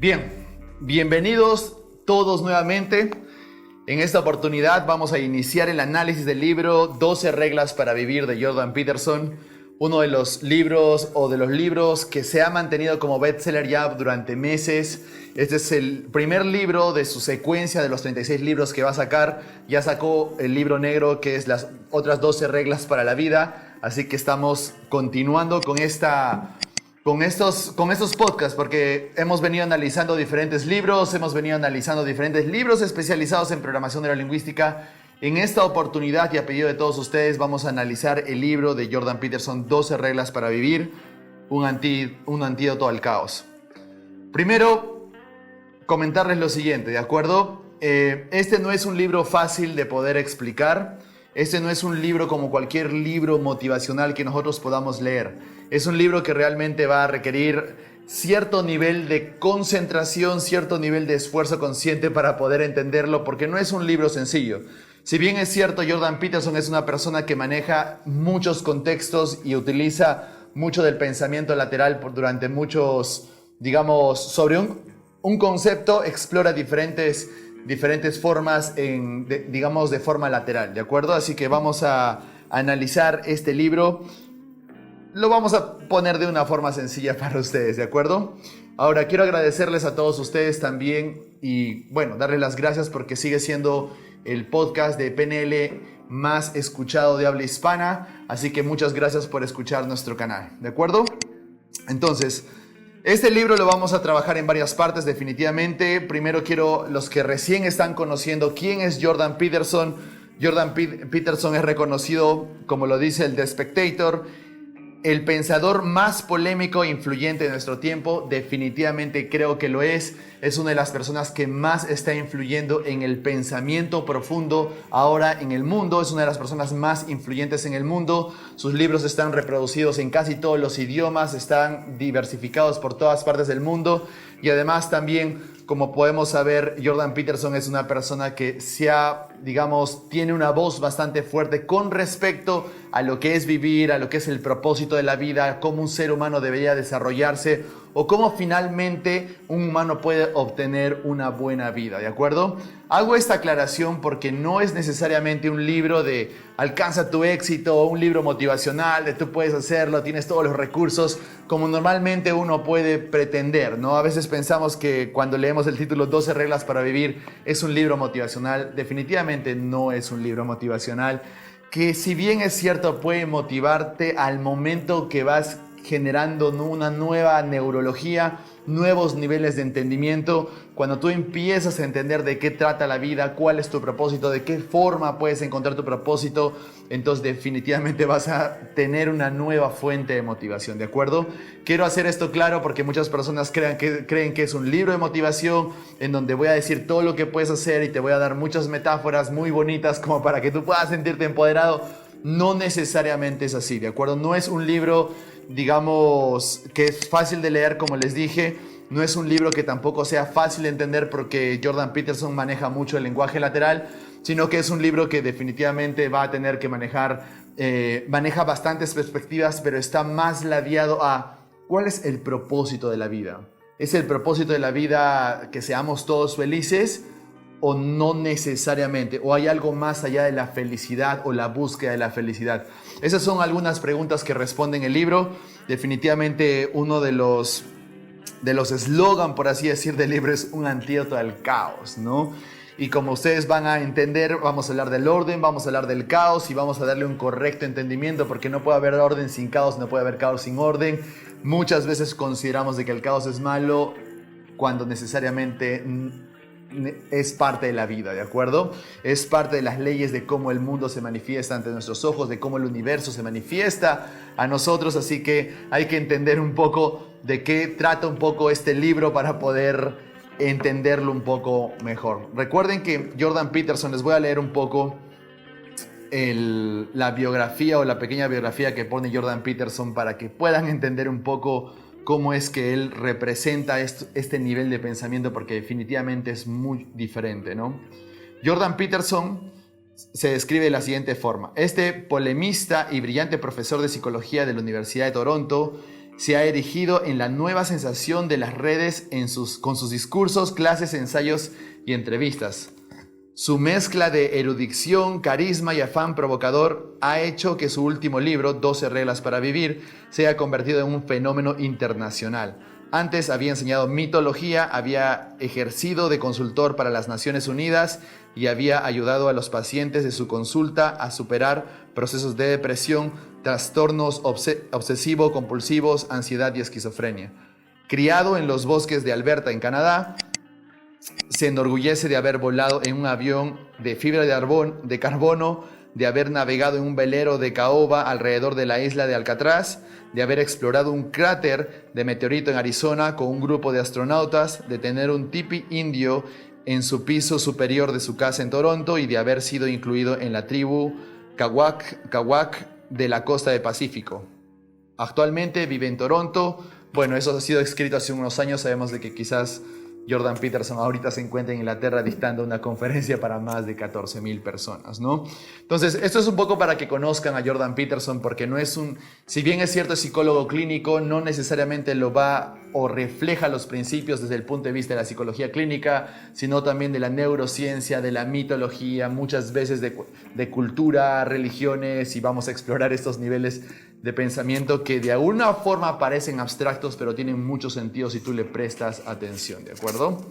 Bien, bienvenidos todos nuevamente. En esta oportunidad vamos a iniciar el análisis del libro 12 reglas para vivir de Jordan Peterson, uno de los libros que se ha mantenido como bestseller ya durante meses. Este es el primer libro de su secuencia de los 36 libros que va a sacar. Ya sacó el libro negro, que es las otras 12 reglas para la vida. Así que estamos continuando con estos podcasts, porque hemos venido analizando diferentes libros especializados en programación neurolingüística. En esta oportunidad y a pedido de todos ustedes vamos a analizar el libro de Jordan Peterson, 12 reglas para vivir, un antídoto al caos. Primero, comentarles lo siguiente, ¿de acuerdo? Este no es un libro fácil de poder explicar. Este no es un libro como cualquier libro motivacional que nosotros podamos leer. Es un libro que realmente va a requerir cierto nivel de concentración, cierto nivel de esfuerzo consciente para poder entenderlo, porque no es un libro sencillo. Si bien es cierto, Jordan Peterson es una persona que maneja muchos contextos y utiliza mucho del pensamiento lateral durante muchos, digamos, sobre un concepto, explora diferentes formas, de forma lateral, ¿de acuerdo? Así que vamos a analizar este libro. Lo vamos a poner de una forma sencilla para ustedes, ¿de acuerdo? Ahora, quiero agradecerles a todos ustedes también y, bueno, darles las gracias porque sigue siendo el podcast de PNL más escuchado de habla hispana. Así que muchas gracias por escuchar nuestro canal, ¿de acuerdo? Entonces, este libro lo vamos a trabajar en varias partes definitivamente. Primero quiero, los que recién están conociendo quién es Jordan Peterson. Jordan Peterson es reconocido, como lo dice el The Spectator, el pensador más polémico e influyente de nuestro tiempo. Definitivamente creo que lo es. Es una de las personas que más está influyendo en el pensamiento profundo ahora en el mundo. Es una de las personas más influyentes en el mundo. Sus libros están reproducidos en casi todos los idiomas, están diversificados por todas partes del mundo. Y además también, como podemos saber, Jordan Peterson es una persona que tiene una voz bastante fuerte con respecto a lo que es vivir, a lo que es el propósito de la vida, cómo un ser humano debería desarrollarse o cómo finalmente un humano puede obtener una buena vida, ¿de acuerdo? Hago esta aclaración porque no es necesariamente un libro de alcanza tu éxito o un libro motivacional de tú puedes hacerlo, tienes todos los recursos, como normalmente uno puede pretender, ¿no? A veces pensamos que cuando leemos el título 12 reglas para vivir es un libro motivacional. Definitivamente no es un libro motivacional, que si bien es cierto puede motivarte al momento que vas generando una nueva neurología, nuevos niveles de entendimiento. Cuando tú empiezas a entender de qué trata la vida, cuál es tu propósito, de qué forma puedes encontrar tu propósito, entonces definitivamente vas a tener una nueva fuente de motivación, ¿de acuerdo? Quiero hacer esto claro porque muchas personas creen que es un libro de motivación en donde voy a decir todo lo que puedes hacer y te voy a dar muchas metáforas muy bonitas como para que tú puedas sentirte empoderado. No necesariamente es así, ¿de acuerdo? No es un libro, digamos, que es fácil de leer, como les dije. No es un libro que tampoco sea fácil de entender porque Jordan Peterson maneja mucho el lenguaje lateral, sino que es un libro que definitivamente va a tener que maneja bastantes perspectivas, pero está más ladeado a ¿cuál es el propósito de la vida? ¿Es el propósito de la vida que seamos todos felices? ¿O no necesariamente? ¿O hay algo más allá de la felicidad o la búsqueda de la felicidad? Esas son algunas preguntas que responde en el libro. Definitivamente uno de los eslogan, por así decir, del libro es un antídoto al caos, ¿no? Y como ustedes van a entender, vamos a hablar del orden, vamos a hablar del caos y vamos a darle un correcto entendimiento, porque no puede haber orden sin caos, no puede haber caos sin orden. Muchas veces consideramos de que el caos es malo cuando necesariamente es parte de la vida, ¿de acuerdo? Es parte de las leyes de cómo el mundo se manifiesta ante nuestros ojos, de cómo el universo se manifiesta a nosotros, así que hay que entender un poco de qué trata un poco este libro para poder entenderlo un poco mejor. Recuerden que Jordan Peterson, les voy a leer un poco la biografía o la pequeña biografía que pone Jordan Peterson para que puedan entender un poco cómo es que él representa este nivel de pensamiento, porque definitivamente es muy diferente, ¿no? Jordan Peterson se describe de la siguiente forma. Este polemista y brillante profesor de psicología de la Universidad de Toronto se ha erigido en la nueva sensación de las redes con sus discursos, clases, ensayos y entrevistas. Su mezcla de erudición, carisma y afán provocador ha hecho que su último libro, 12 reglas para vivir, se haya convertido en un fenómeno internacional. Antes había enseñado mitología, había ejercido de consultor para las Naciones Unidas y había ayudado a los pacientes de su consulta a superar procesos de depresión, trastornos obsesivo-compulsivos, ansiedad y esquizofrenia. Criado en los bosques de Alberta, en Canadá, se enorgullece de haber volado en un avión de fibra de carbono, de haber navegado en un velero de caoba alrededor de la isla de Alcatraz, de haber explorado un cráter de meteorito en Arizona con un grupo de astronautas, de tener un tipi indio en su piso superior de su casa en Toronto y de haber sido incluido en la tribu Kawak de la costa del Pacífico. Actualmente vive en Toronto. Bueno, eso ha sido escrito hace unos años. Sabemos de que quizás Jordan Peterson ahorita se encuentra en Inglaterra dictando una conferencia para más de 14,000 personas, ¿no? Entonces, esto es un poco para que conozcan a Jordan Peterson, porque no es si bien es cierto, es psicólogo clínico, no necesariamente lo va o refleja los principios desde el punto de vista de la psicología clínica, sino también de la neurociencia, de la mitología, muchas veces de cultura, religiones, y vamos a explorar estos niveles de pensamiento que de alguna forma parecen abstractos, pero tienen mucho sentido si tú le prestas atención, ¿de acuerdo?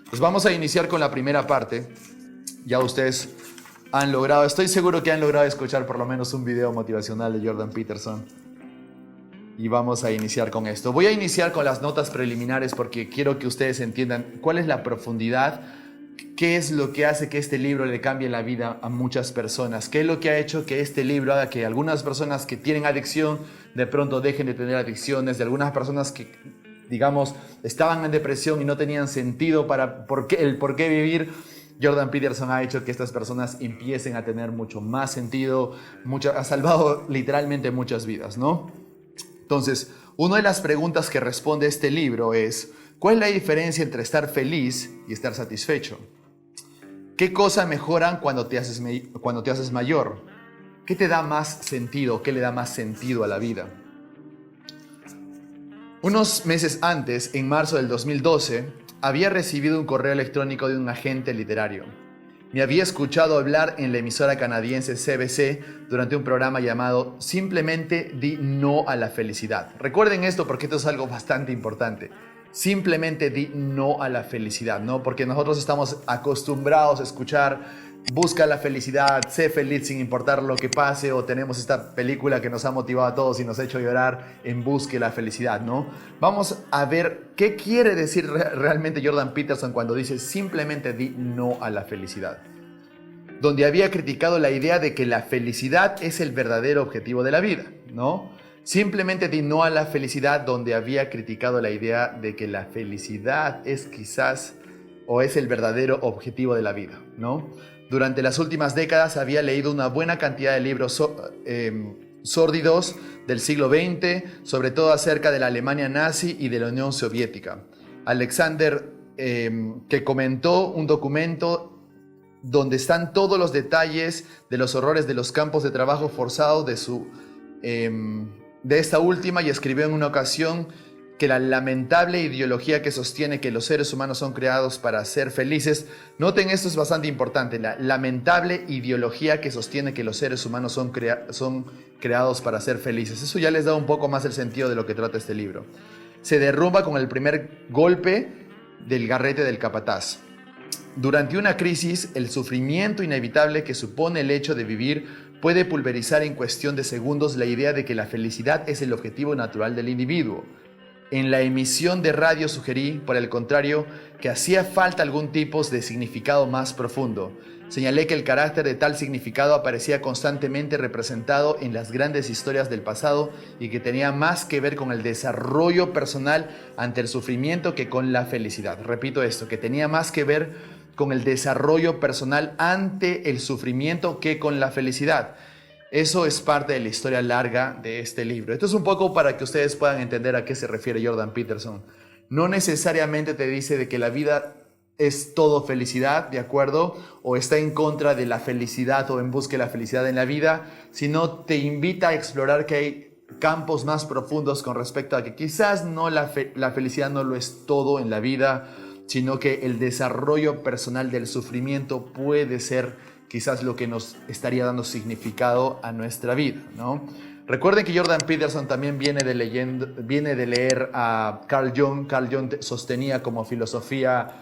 Pues vamos a iniciar con la primera parte. Ya ustedes han logrado, estoy seguro que han logrado escuchar por lo menos un video motivacional de Jordan Peterson. Y vamos a iniciar con esto. Voy a iniciar con las notas preliminares porque quiero que ustedes entiendan cuál es la profundidad. ¿Qué es lo que hace que este libro le cambie la vida a muchas personas? ¿Qué es lo que ha hecho que este libro haga que algunas personas que tienen adicción de pronto dejen de tener adicciones? De algunas personas que, digamos, estaban en depresión y no tenían sentido para por qué vivir. Jordan Peterson ha hecho que estas personas empiecen a tener mucho más sentido. Ha salvado literalmente muchas vidas, ¿no? Entonces, una de las preguntas que responde este libro es: ¿cuál es la diferencia entre estar feliz y estar satisfecho? ¿Qué cosas mejoran cuando te haces mayor? ¿Qué te da más sentido? ¿Qué le da más sentido a la vida? Unos meses antes, en marzo del 2012, había recibido un correo electrónico de un agente literario. Me había escuchado hablar en la emisora canadiense CBC durante un programa llamado Simplemente di no a la felicidad. Recuerden esto porque esto es algo bastante importante. Simplemente di no a la felicidad, ¿no? Porque nosotros estamos acostumbrados a escuchar: busca la felicidad, sé feliz sin importar lo que pase, o tenemos esta película que nos ha motivado a todos y nos ha hecho llorar, En busca la felicidad, ¿no? Vamos a ver qué quiere decir realmente Jordan Peterson cuando dice simplemente di no a la felicidad. Donde había criticado la idea de que la felicidad es el verdadero objetivo de la vida, ¿no? Simplemente di no a la felicidad, donde había criticado la idea de que la felicidad es quizás o es el verdadero objetivo de la vida, ¿no? Durante las últimas décadas había leído una buena cantidad de libros sórdidos del siglo XX, sobre todo acerca de la Alemania nazi y de la Unión Soviética. Alexander, que comentó un documento donde están todos los detalles de los horrores de los campos de trabajo forzados de esta última, y escribió en una ocasión que la lamentable ideología que sostiene que los seres humanos son creados para ser felices. Noten, esto es bastante importante: la lamentable ideología que sostiene que los seres humanos son creados para ser felices. Eso ya les da un poco más el sentido de lo que trata este libro. Se derrumba con el primer golpe del garrete del capataz. Durante una crisis, el sufrimiento inevitable que supone el hecho de vivir puede pulverizar en cuestión de segundos la idea de que la felicidad es el objetivo natural del individuo. En la emisión de radio sugerí, por el contrario, que hacía falta algún tipo de significado más profundo. Señalé que el carácter de tal significado aparecía constantemente representado en las grandes historias del pasado y que tenía más que ver con el desarrollo personal ante el sufrimiento que con la felicidad. Repito esto, que tenía más que ver con el desarrollo personal ante el sufrimiento que con la felicidad. Eso es parte de la historia larga de este libro. Esto es un poco para que ustedes puedan entender a qué se refiere Jordan Peterson. No necesariamente te dice de que la vida es todo felicidad, ¿de acuerdo? O está en contra de la felicidad o en busca de la felicidad en la vida, sino te invita a explorar que hay campos más profundos con respecto a que quizás no la felicidad no lo es todo en la vida, sino que el desarrollo personal del sufrimiento puede ser quizás lo que nos estaría dando significado a nuestra vida, ¿no? Recuerden que Jordan Peterson también viene de leer a Carl Jung. Carl Jung sostenía como filosofía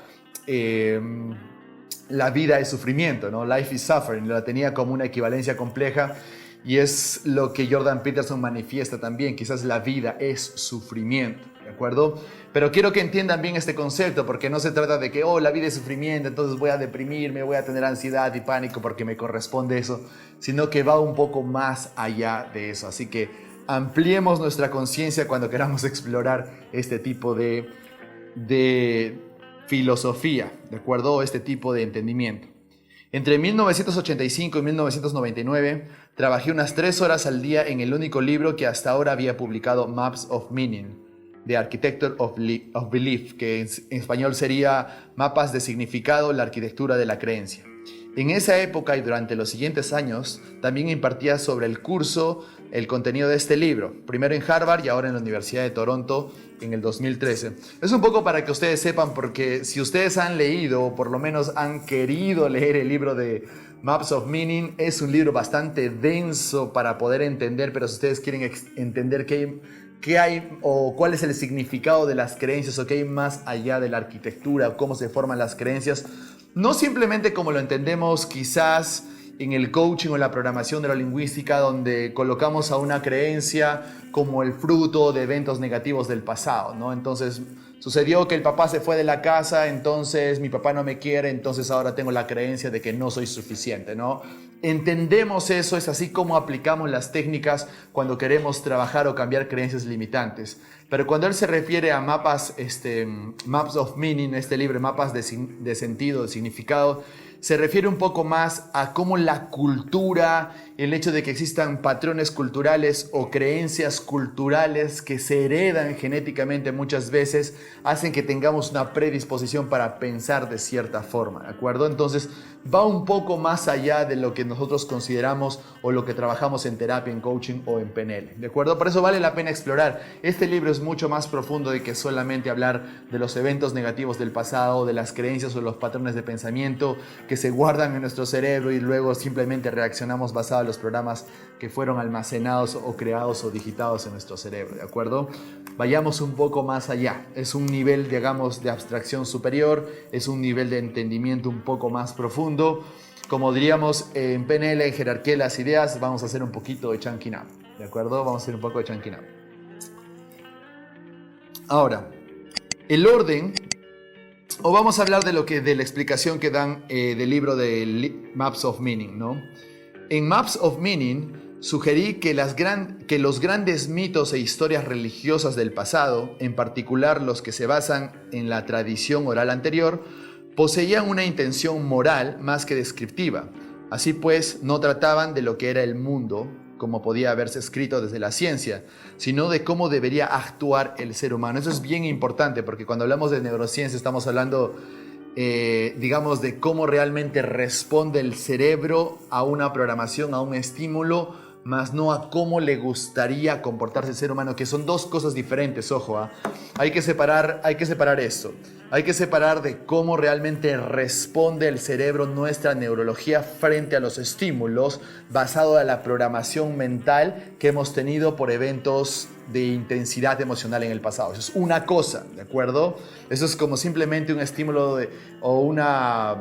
la vida es sufrimiento, ¿no? Life is suffering, la tenía como una equivalencia compleja y es lo que Jordan Peterson manifiesta también, quizás la vida es sufrimiento, ¿de acuerdo? Pero quiero que entiendan bien este concepto, porque no se trata de que, la vida es sufrimiento, entonces voy a deprimirme, voy a tener ansiedad y pánico porque me corresponde eso, sino que va un poco más allá de eso. Así que ampliemos nuestra conciencia cuando queramos explorar este tipo de filosofía, ¿de acuerdo? Este tipo de entendimiento. Entre 1985 y 1999 trabajé unas 3 horas al día en el único libro que hasta ahora había publicado, Maps of Meaning, The Architecture of Belief, que en español sería Mapas de Significado, la arquitectura de la creencia. En esa época y durante los siguientes años también impartía sobre el curso el contenido de este libro, primero en Harvard y ahora en la Universidad de Toronto en el 2013. Es un poco para que ustedes sepan, porque si ustedes han leído o por lo menos han querido leer el libro de Maps of Meaning, es un libro bastante denso para poder entender, pero si ustedes quieren entender qué hay o cuál es el significado de las creencias o qué hay más allá de la arquitectura o cómo se forman las creencias, no simplemente como lo entendemos quizás en el coaching o en la programación de la lingüística, donde colocamos a una creencia como el fruto de eventos negativos del pasado, ¿no? Entonces, sucedió que el papá se fue de la casa, entonces mi papá no me quiere, entonces ahora tengo la creencia de que no soy suficiente, ¿no? Entendemos eso, es así como aplicamos las técnicas cuando queremos trabajar o cambiar creencias limitantes. Pero cuando él se refiere a mapas, Maps of Meaning, este libro, mapas de sentido, de significado, se refiere un poco más a cómo la cultura, el hecho de que existan patrones culturales o creencias culturales que se heredan genéticamente muchas veces, hacen que tengamos una predisposición para pensar de cierta forma, ¿de acuerdo? Entonces va un poco más allá de lo que nosotros consideramos o lo que trabajamos en terapia, en coaching o en PNL, ¿de acuerdo? Por eso vale la pena explorar. Este libro es mucho más profundo de que solamente hablar de los eventos negativos del pasado, de las creencias o los patrones de pensamiento que se guardan en nuestro cerebro y luego simplemente reaccionamos basado en los programas que fueron almacenados o creados o digitados en nuestro cerebro, ¿de acuerdo? Vayamos un poco más allá. Es un nivel, digamos, de abstracción superior, es un nivel de entendimiento un poco más profundo. Como diríamos en PNL, en jerarquía de las ideas, vamos a hacer un poquito de chunking up, ¿de acuerdo? Vamos a hacer un poco de chunking up. Ahora, el orden, o vamos a hablar de la explicación que dan del libro de Maps of Meaning, ¿no? En Maps of Meaning sugerí que los grandes mitos e historias religiosas del pasado, en particular los que se basan en la tradición oral anterior, poseían una intención moral más que descriptiva. Así pues, no trataban de lo que era el mundo, como podía haberse escrito desde la ciencia, sino de cómo debería actuar el ser humano. Eso es bien importante, porque cuando hablamos de neurociencia estamos hablando, digamos, de cómo realmente responde el cerebro a una programación, a un estímulo, más no a cómo le gustaría comportarse el ser humano, que son dos cosas diferentes, ojo, ¿eh? Hay que separar esto. Hay que separar de cómo realmente responde el cerebro, nuestra neurología, frente a los estímulos, basado en la programación mental que hemos tenido por eventos de intensidad emocional en el pasado. Eso es una cosa, ¿de acuerdo? Eso es como simplemente un estímulo o una,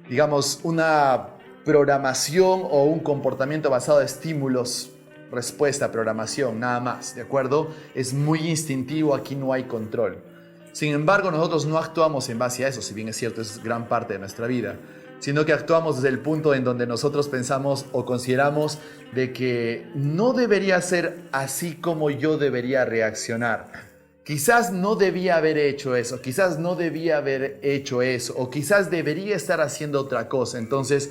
digamos, una programación o un comportamiento basado en estímulos, respuesta, programación, nada más, ¿de acuerdo? Es muy instintivo, aquí no hay control. Sin embargo, nosotros no actuamos en base a eso, si bien es cierto, es gran parte de nuestra vida, sino que actuamos desde el punto en donde nosotros pensamos o consideramos de que no debería ser así como yo debería reaccionar. Quizás no debía haber hecho eso, quizás no debía haber hecho eso, o quizás debería estar haciendo otra cosa. Entonces,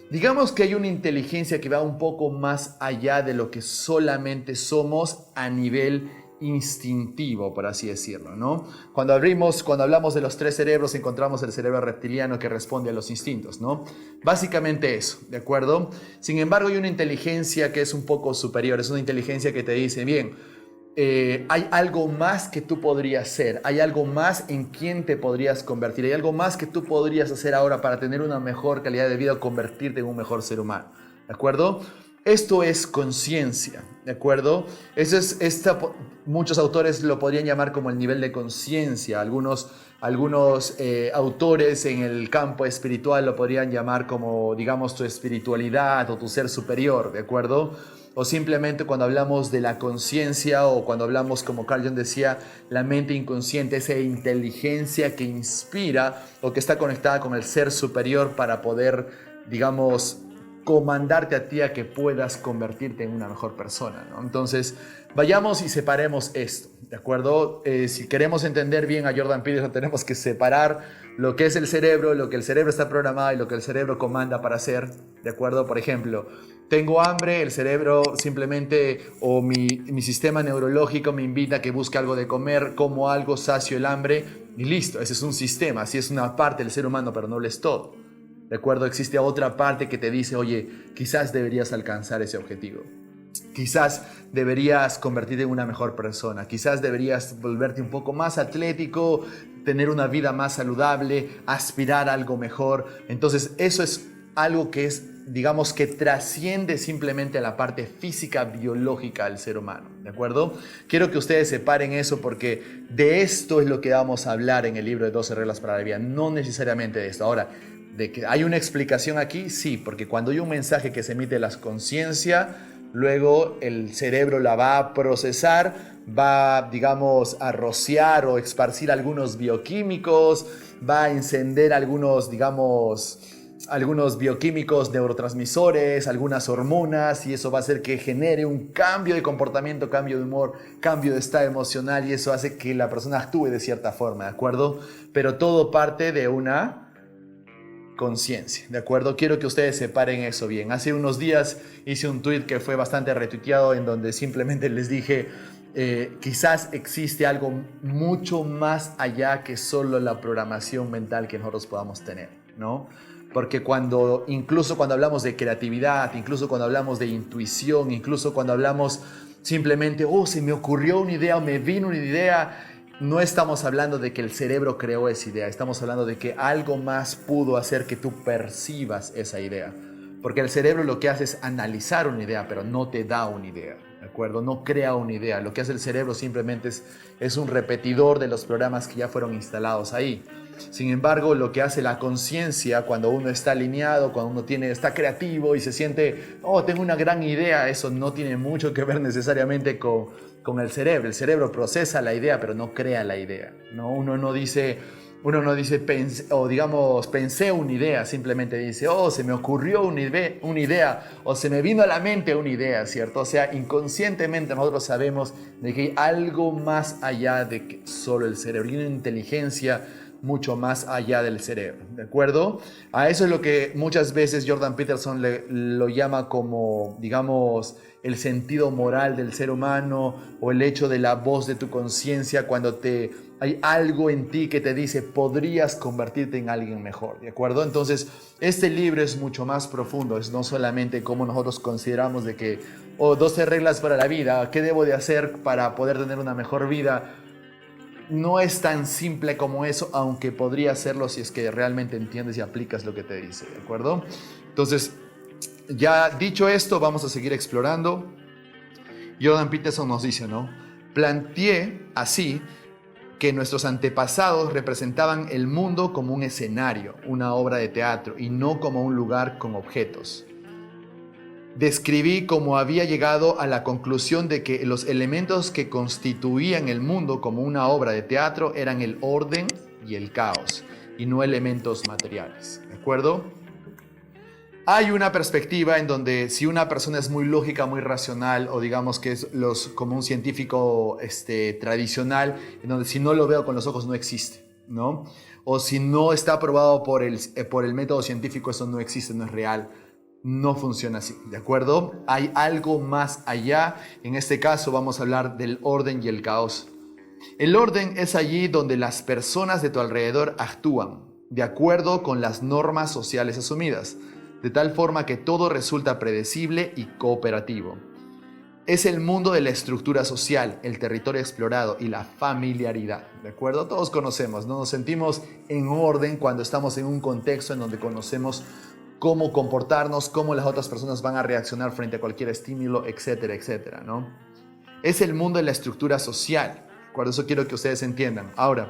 digamos que hay una inteligencia que va un poco más allá de lo que solamente somos a nivel instintivo, por así decirlo, ¿no? Cuando hablamos de los tres cerebros, encontramos el cerebro reptiliano que responde a los instintos, ¿no? Básicamente eso, ¿de acuerdo? Sin embargo, hay una inteligencia que es un poco superior, es una inteligencia que te dice, bien, hay algo más que tú podrías ser, hay algo más en quien te podrías convertir, hay algo más que tú podrías hacer ahora para tener una mejor calidad de vida o convertirte en un mejor ser humano, ¿de acuerdo? Esto es conciencia, ¿de acuerdo? Muchos autores lo podrían llamar como el nivel de conciencia. Algunos autores en el campo espiritual lo podrían llamar como, digamos, tu espiritualidad o tu ser superior, ¿de acuerdo? O simplemente cuando hablamos de la conciencia o cuando hablamos, como Carl Jung decía, la mente inconsciente, esa inteligencia que inspira o que está conectada con el ser superior para poder, digamos, comandarte a ti a que puedas convertirte en una mejor persona, ¿no? Entonces, vayamos y separemos esto, ¿de acuerdo? Si queremos entender bien a Jordan Peterson, tenemos que separar lo que es el cerebro, lo que el cerebro está programado y lo que el cerebro comanda para hacer, ¿de acuerdo? Por ejemplo, tengo hambre, el cerebro simplemente, o mi sistema neurológico me invita a que busque algo de comer, como algo, sacio el hambre y listo. Ese es un sistema, así es una parte del ser humano, pero no lo es todo. ¿De acuerdo? Existe otra parte que te dice, oye, quizás deberías alcanzar ese objetivo. Quizás deberías convertirte en una mejor persona. Quizás deberías volverte un poco más atlético, tener una vida más saludable, aspirar a algo mejor. Entonces, eso es algo que es, digamos, que trasciende simplemente a la parte física, biológica del ser humano. ¿De acuerdo? Quiero que ustedes separen eso porque de esto es lo que vamos a hablar en el libro de 12 reglas para la vida, no necesariamente de esto. Ahora, ¿de que hay una explicación aquí? Sí, porque cuando hay un mensaje que se emite de la conciencia, luego el cerebro la va a procesar, va, digamos, a rociar o esparcir algunos bioquímicos, va a encender algunos, digamos, algunos bioquímicos, neurotransmisores, algunas hormonas, y eso va a hacer que genere un cambio de comportamiento, cambio de humor, cambio de estado emocional, y eso hace que la persona actúe de cierta forma, ¿de acuerdo? Pero todo parte de una conciencia, ¿de acuerdo? Quiero que ustedes separen eso bien. Hace unos días hice un tweet que fue bastante retuiteado en donde simplemente les dije, quizás existe algo mucho más allá que solo la programación mental que nosotros podamos tener, ¿no? Porque incluso cuando hablamos de creatividad, incluso cuando hablamos de intuición, incluso cuando hablamos simplemente, oh, se me ocurrió una idea o me vino una idea, no estamos hablando de que el cerebro creó esa idea, estamos hablando de que algo más pudo hacer que tú percibas esa idea. Porque el cerebro lo que hace es analizar una idea, pero no te da una idea, ¿de acuerdo? No crea una idea. Lo que hace el cerebro simplemente es un repetidor de los programas que ya fueron instalados ahí. Sin embargo, lo que hace la conciencia cuando uno está alineado, cuando uno está creativo y se siente, oh, tengo una gran idea, eso no tiene mucho que ver necesariamente con el cerebro. El cerebro procesa la idea, pero no crea la idea, ¿no? Uno no dice, pensé una idea, simplemente dice, oh, se me ocurrió una idea, o se me vino a la mente una idea, ¿cierto? O sea, inconscientemente nosotros sabemos de que hay algo más allá de que solo el cerebro, y una inteligencia mucho más allá del cerebro, ¿de acuerdo? A eso es lo que muchas veces Jordan Peterson lo llama como, digamos, el sentido moral del ser humano, o el hecho de la voz de tu conciencia cuando hay algo en ti que te dice podrías convertirte en alguien mejor, ¿de acuerdo? Entonces, este libro es mucho más profundo, es no solamente como nosotros consideramos de que, 12 reglas para la vida, ¿qué debo de hacer para poder tener una mejor vida? No es tan simple como eso, aunque podría serlo si es que realmente entiendes y aplicas lo que te dice, ¿de acuerdo? Entonces, ya dicho esto, vamos a seguir explorando. Jordan Peterson nos dice, ¿no? Planteé así que nuestros antepasados representaban el mundo como un escenario, una obra de teatro, y no como un lugar con objetos. Describí cómo había llegado a la conclusión de que los elementos que constituían el mundo como una obra de teatro eran el orden y el caos, y no elementos materiales, ¿de acuerdo? Hay una perspectiva en donde si una persona es muy lógica, muy racional, o digamos que es como un científico tradicional, en donde si no lo veo con los ojos no existe, ¿no? O si no está aprobado por el método científico, eso no existe, no es real. No funciona así, ¿de acuerdo? Hay algo más allá. En este caso vamos a hablar del orden y el caos. El orden es allí donde las personas de tu alrededor actúan de acuerdo con las normas sociales asumidas, de tal forma que todo resulta predecible y cooperativo. Es el mundo de la estructura social, el territorio explorado y la familiaridad, ¿de acuerdo? Todos conocemos, ¿no? Nos sentimos en orden cuando estamos en un contexto en donde conocemos cómo comportarnos, cómo las otras personas van a reaccionar frente a cualquier estímulo, etcétera, etcétera, ¿no? Es el mundo de la estructura social. Por eso quiero que ustedes entiendan. Ahora,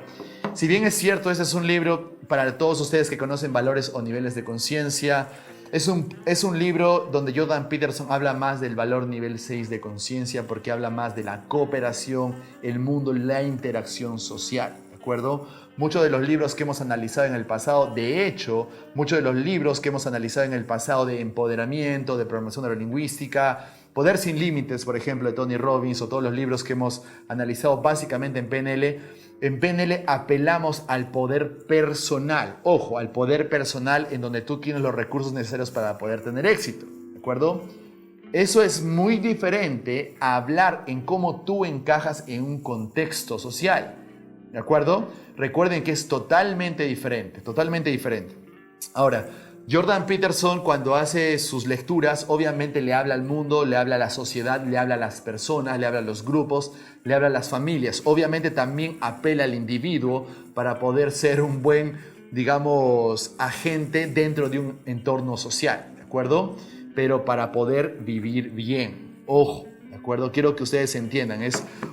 si bien es cierto, ese es un libro para todos ustedes que conocen valores o niveles de conciencia, es un libro donde Jordan Peterson habla más del valor nivel 6 de conciencia porque habla más de la cooperación, el mundo, la interacción social, ¿de acuerdo? Muchos de los libros que hemos analizado en el pasado, de hecho, muchos de los libros que hemos analizado en el pasado de empoderamiento, de programación neurolingüística, Poder sin Límites, por ejemplo, de Tony Robbins, o todos los libros que hemos analizado básicamente en PNL apelamos al poder personal. Ojo, al poder personal en donde tú tienes los recursos necesarios para poder tener éxito, ¿de acuerdo? Eso es muy diferente a hablar en cómo tú encajas en un contexto social, ¿de acuerdo? Recuerden que es totalmente diferente, totalmente diferente. Ahora, Jordan Peterson, cuando hace sus lecturas, obviamente le habla al mundo, le habla a la sociedad, le habla a las personas, le habla a los grupos, le habla a las familias. Obviamente también apela al individuo para poder ser un buen, digamos, agente dentro de un entorno social, ¿de acuerdo? Pero para poder vivir bien. Ojo, ¿de acuerdo? Quiero que ustedes entiendan.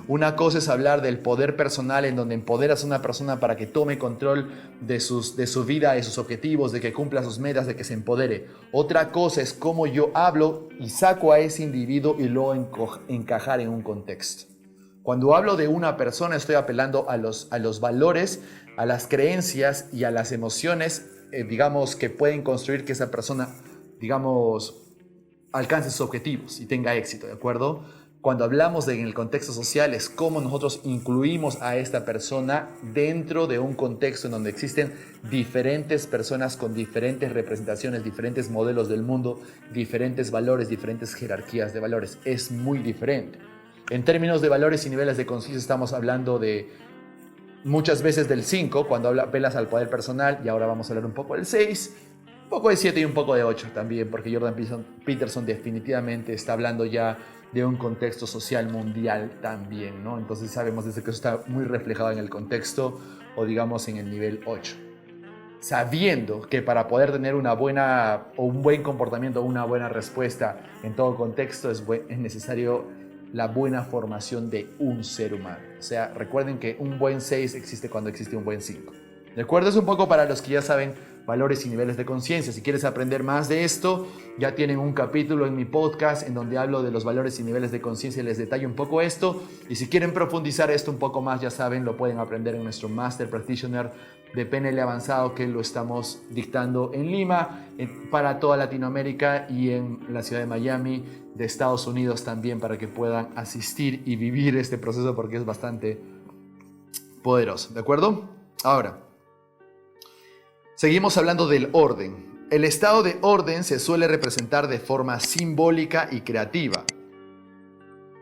Una cosa es hablar del poder personal en donde empoderas a una persona para que tome control de su vida, de sus objetivos, de que cumpla sus metas, de que se empodere. Otra cosa es cómo yo hablo y saco a ese individuo y lo encajar en un contexto. Cuando hablo de una persona estoy apelando a los valores, a las creencias y a las emociones, digamos, que pueden construir que esa persona, digamos, alcance sus objetivos y tenga éxito, ¿de acuerdo? Cuando hablamos en el contexto social es cómo nosotros incluimos a esta persona dentro de un contexto en donde existen diferentes personas con diferentes representaciones, diferentes modelos del mundo, diferentes valores, diferentes jerarquías de valores. Es muy diferente. En términos de valores y niveles de conciencia estamos hablando de muchas veces del 5 cuando apelas al poder personal, y ahora vamos a hablar un poco del 6, un poco de 7 y un poco de 8 también, porque Jordan Peterson definitivamente está hablando ya de un contexto social mundial también, ¿no? Entonces sabemos desde que eso está muy reflejado en el contexto o digamos en el nivel 8. Sabiendo que para poder tener una buena o un buen comportamiento, una buena respuesta en todo contexto es necesario la buena formación de un ser humano. O sea, recuerden que un buen 6 existe cuando existe un buen 5. ¿De acuerdo? Es un poco para los que ya saben valores y niveles de conciencia. Si quieres aprender más de esto, ya tienen un capítulo en mi podcast en donde hablo de los valores y niveles de conciencia y les detallo un poco esto. Y si quieren profundizar esto un poco más, ya saben, lo pueden aprender en nuestro Master Practitioner de PNL avanzado que lo estamos dictando en Lima, para toda Latinoamérica y en la ciudad de Miami, de Estados Unidos también, para que puedan asistir y vivir este proceso porque es bastante poderoso. ¿De acuerdo? Ahora, seguimos hablando del orden. El estado de orden se suele representar de forma simbólica y creativa,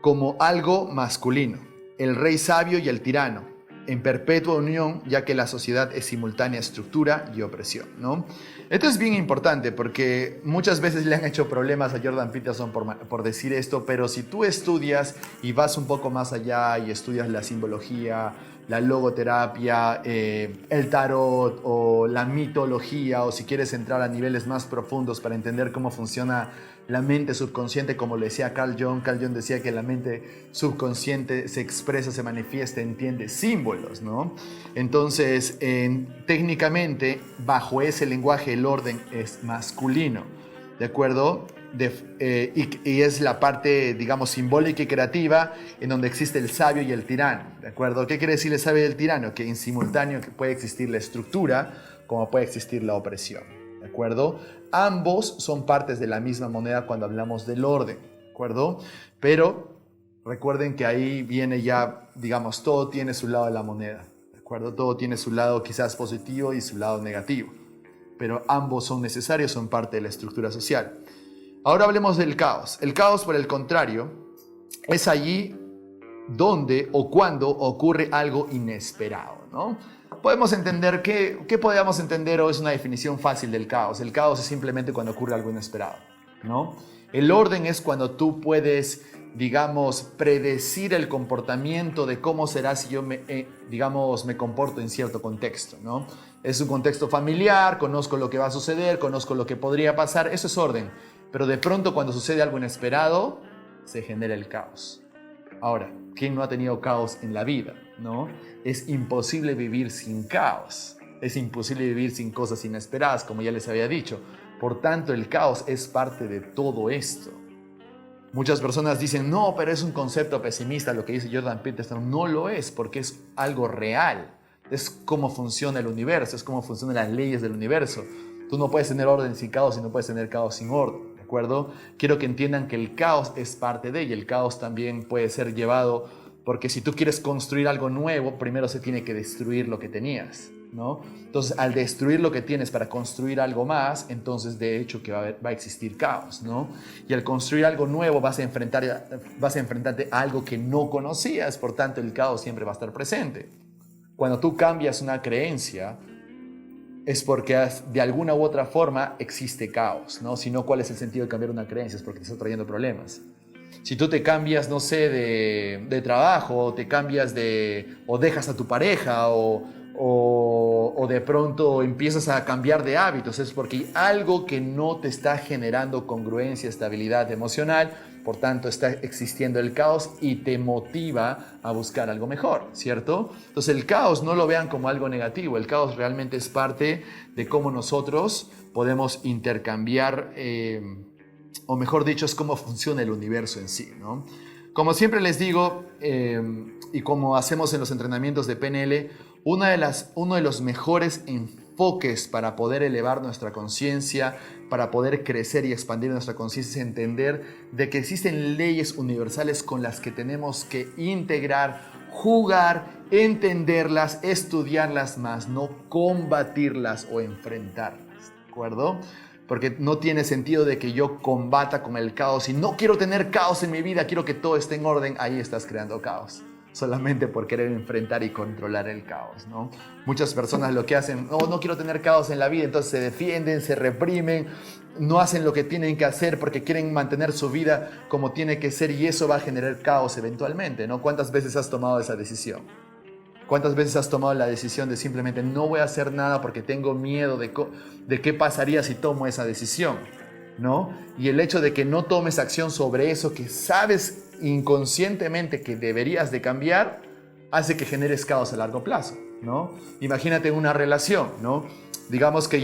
como algo masculino, el rey sabio y el tirano, en perpetua unión, ya que la sociedad es simultánea estructura y opresión, ¿no? Esto es bien importante porque muchas veces le han hecho problemas a Jordan Peterson por decir esto, pero si tú estudias y vas un poco más allá y estudias la simbología, la logoterapia, el tarot o la mitología, o si quieres entrar a niveles más profundos para entender cómo funciona la mente subconsciente, como le decía Carl Jung decía que la mente subconsciente se expresa, se manifiesta, entiende símbolos, ¿no? Entonces, técnicamente, bajo ese lenguaje, el orden es masculino, ¿de acuerdo? Y es la parte, digamos, simbólica y creativa en donde existe el sabio y el tirano, ¿de acuerdo? ¿Qué quiere decir el sabio y el tirano? Que en simultáneo puede existir la estructura como puede existir la opresión, ¿de acuerdo? Ambos son partes de la misma moneda cuando hablamos del orden, ¿de acuerdo? Pero recuerden que ahí viene ya, digamos, todo tiene su lado de la moneda, ¿de acuerdo? Todo tiene su lado quizás positivo y su lado negativo, pero ambos son necesarios, son parte de la estructura social. Ahora hablemos del caos. El caos, por el contrario, es allí donde o cuando ocurre algo inesperado, ¿no? Podemos entender ¿qué podemos entender o es una definición fácil del caos? El caos es simplemente cuando ocurre algo inesperado, ¿no? El orden es cuando tú puedes, digamos, predecir el comportamiento de cómo será si yo me comporto en cierto contexto, ¿no? Es un contexto familiar, conozco lo que va a suceder, conozco lo que podría pasar, eso es orden. Pero de pronto cuando sucede algo inesperado, se genera el caos. Ahora, ¿quién no ha tenido caos en la vida, no? Es imposible vivir sin caos. Es imposible vivir sin cosas inesperadas, como ya les había dicho. Por tanto, el caos es parte de todo esto. Muchas personas dicen, no, pero es un concepto pesimista lo que dice Jordan Peterson. No lo es, porque es algo real. Es cómo funciona el universo, es cómo funcionan las leyes del universo. Tú no puedes tener orden sin caos y no puedes tener caos sin orden. ¿De acuerdo? Quiero que entiendan que el caos es parte de, y el caos también puede ser llevado, porque si tú quieres construir algo nuevo, primero se tiene que destruir lo que tenías, ¿no? Entonces, al destruir lo que tienes para construir algo más, entonces de hecho que va a existir caos, ¿no? Y al construir algo nuevo vas a enfrentarte a algo que no conocías, por tanto el caos siempre va a estar presente. Cuando tú cambias una creencia, es porque de alguna u otra forma existe caos, ¿no? Si no, ¿cuál es el sentido de cambiar una creencia? Es porque te está trayendo problemas. Si tú te cambias, no sé, de trabajo, o te cambias o dejas a tu pareja, o de pronto empiezas a cambiar de hábitos, es porque hay algo que no te está generando congruencia, estabilidad emocional, por tanto está existiendo el caos y te motiva a buscar algo mejor, ¿cierto? Entonces el caos no lo vean como algo negativo, el caos realmente es parte de cómo nosotros podemos intercambiar, o mejor dicho, es cómo funciona el universo en sí, ¿no? Como siempre les digo, y como hacemos en los entrenamientos de PNL, uno de los mejores enfoques para poder elevar nuestra conciencia, para poder crecer y expandir nuestra conciencia, es entender de que existen leyes universales con las que tenemos que integrar, jugar, entenderlas, estudiarlas más, no combatirlas o enfrentarlas, ¿de acuerdo? Porque no tiene sentido de que yo combata con el caos y no quiero tener caos en mi vida, quiero que todo esté en orden. Ahí estás creando caos, solamente por querer enfrentar y controlar el caos, ¿no? Muchas personas lo que hacen, no quiero tener caos en la vida, entonces se defienden, se reprimen, no hacen lo que tienen que hacer porque quieren mantener su vida como tiene que ser, y eso va a generar caos eventualmente, ¿no? ¿Cuántas veces has tomado esa decisión? ¿Cuántas veces has tomado la decisión de simplemente no voy a hacer nada porque tengo miedo de qué pasaría si tomo esa decisión, ¿no? Y el hecho de que no tomes acción sobre eso que sabes inconscientemente que deberías de cambiar, hace que generes caos a largo plazo, ¿no? Imagínate una relación, ¿no? Digamos que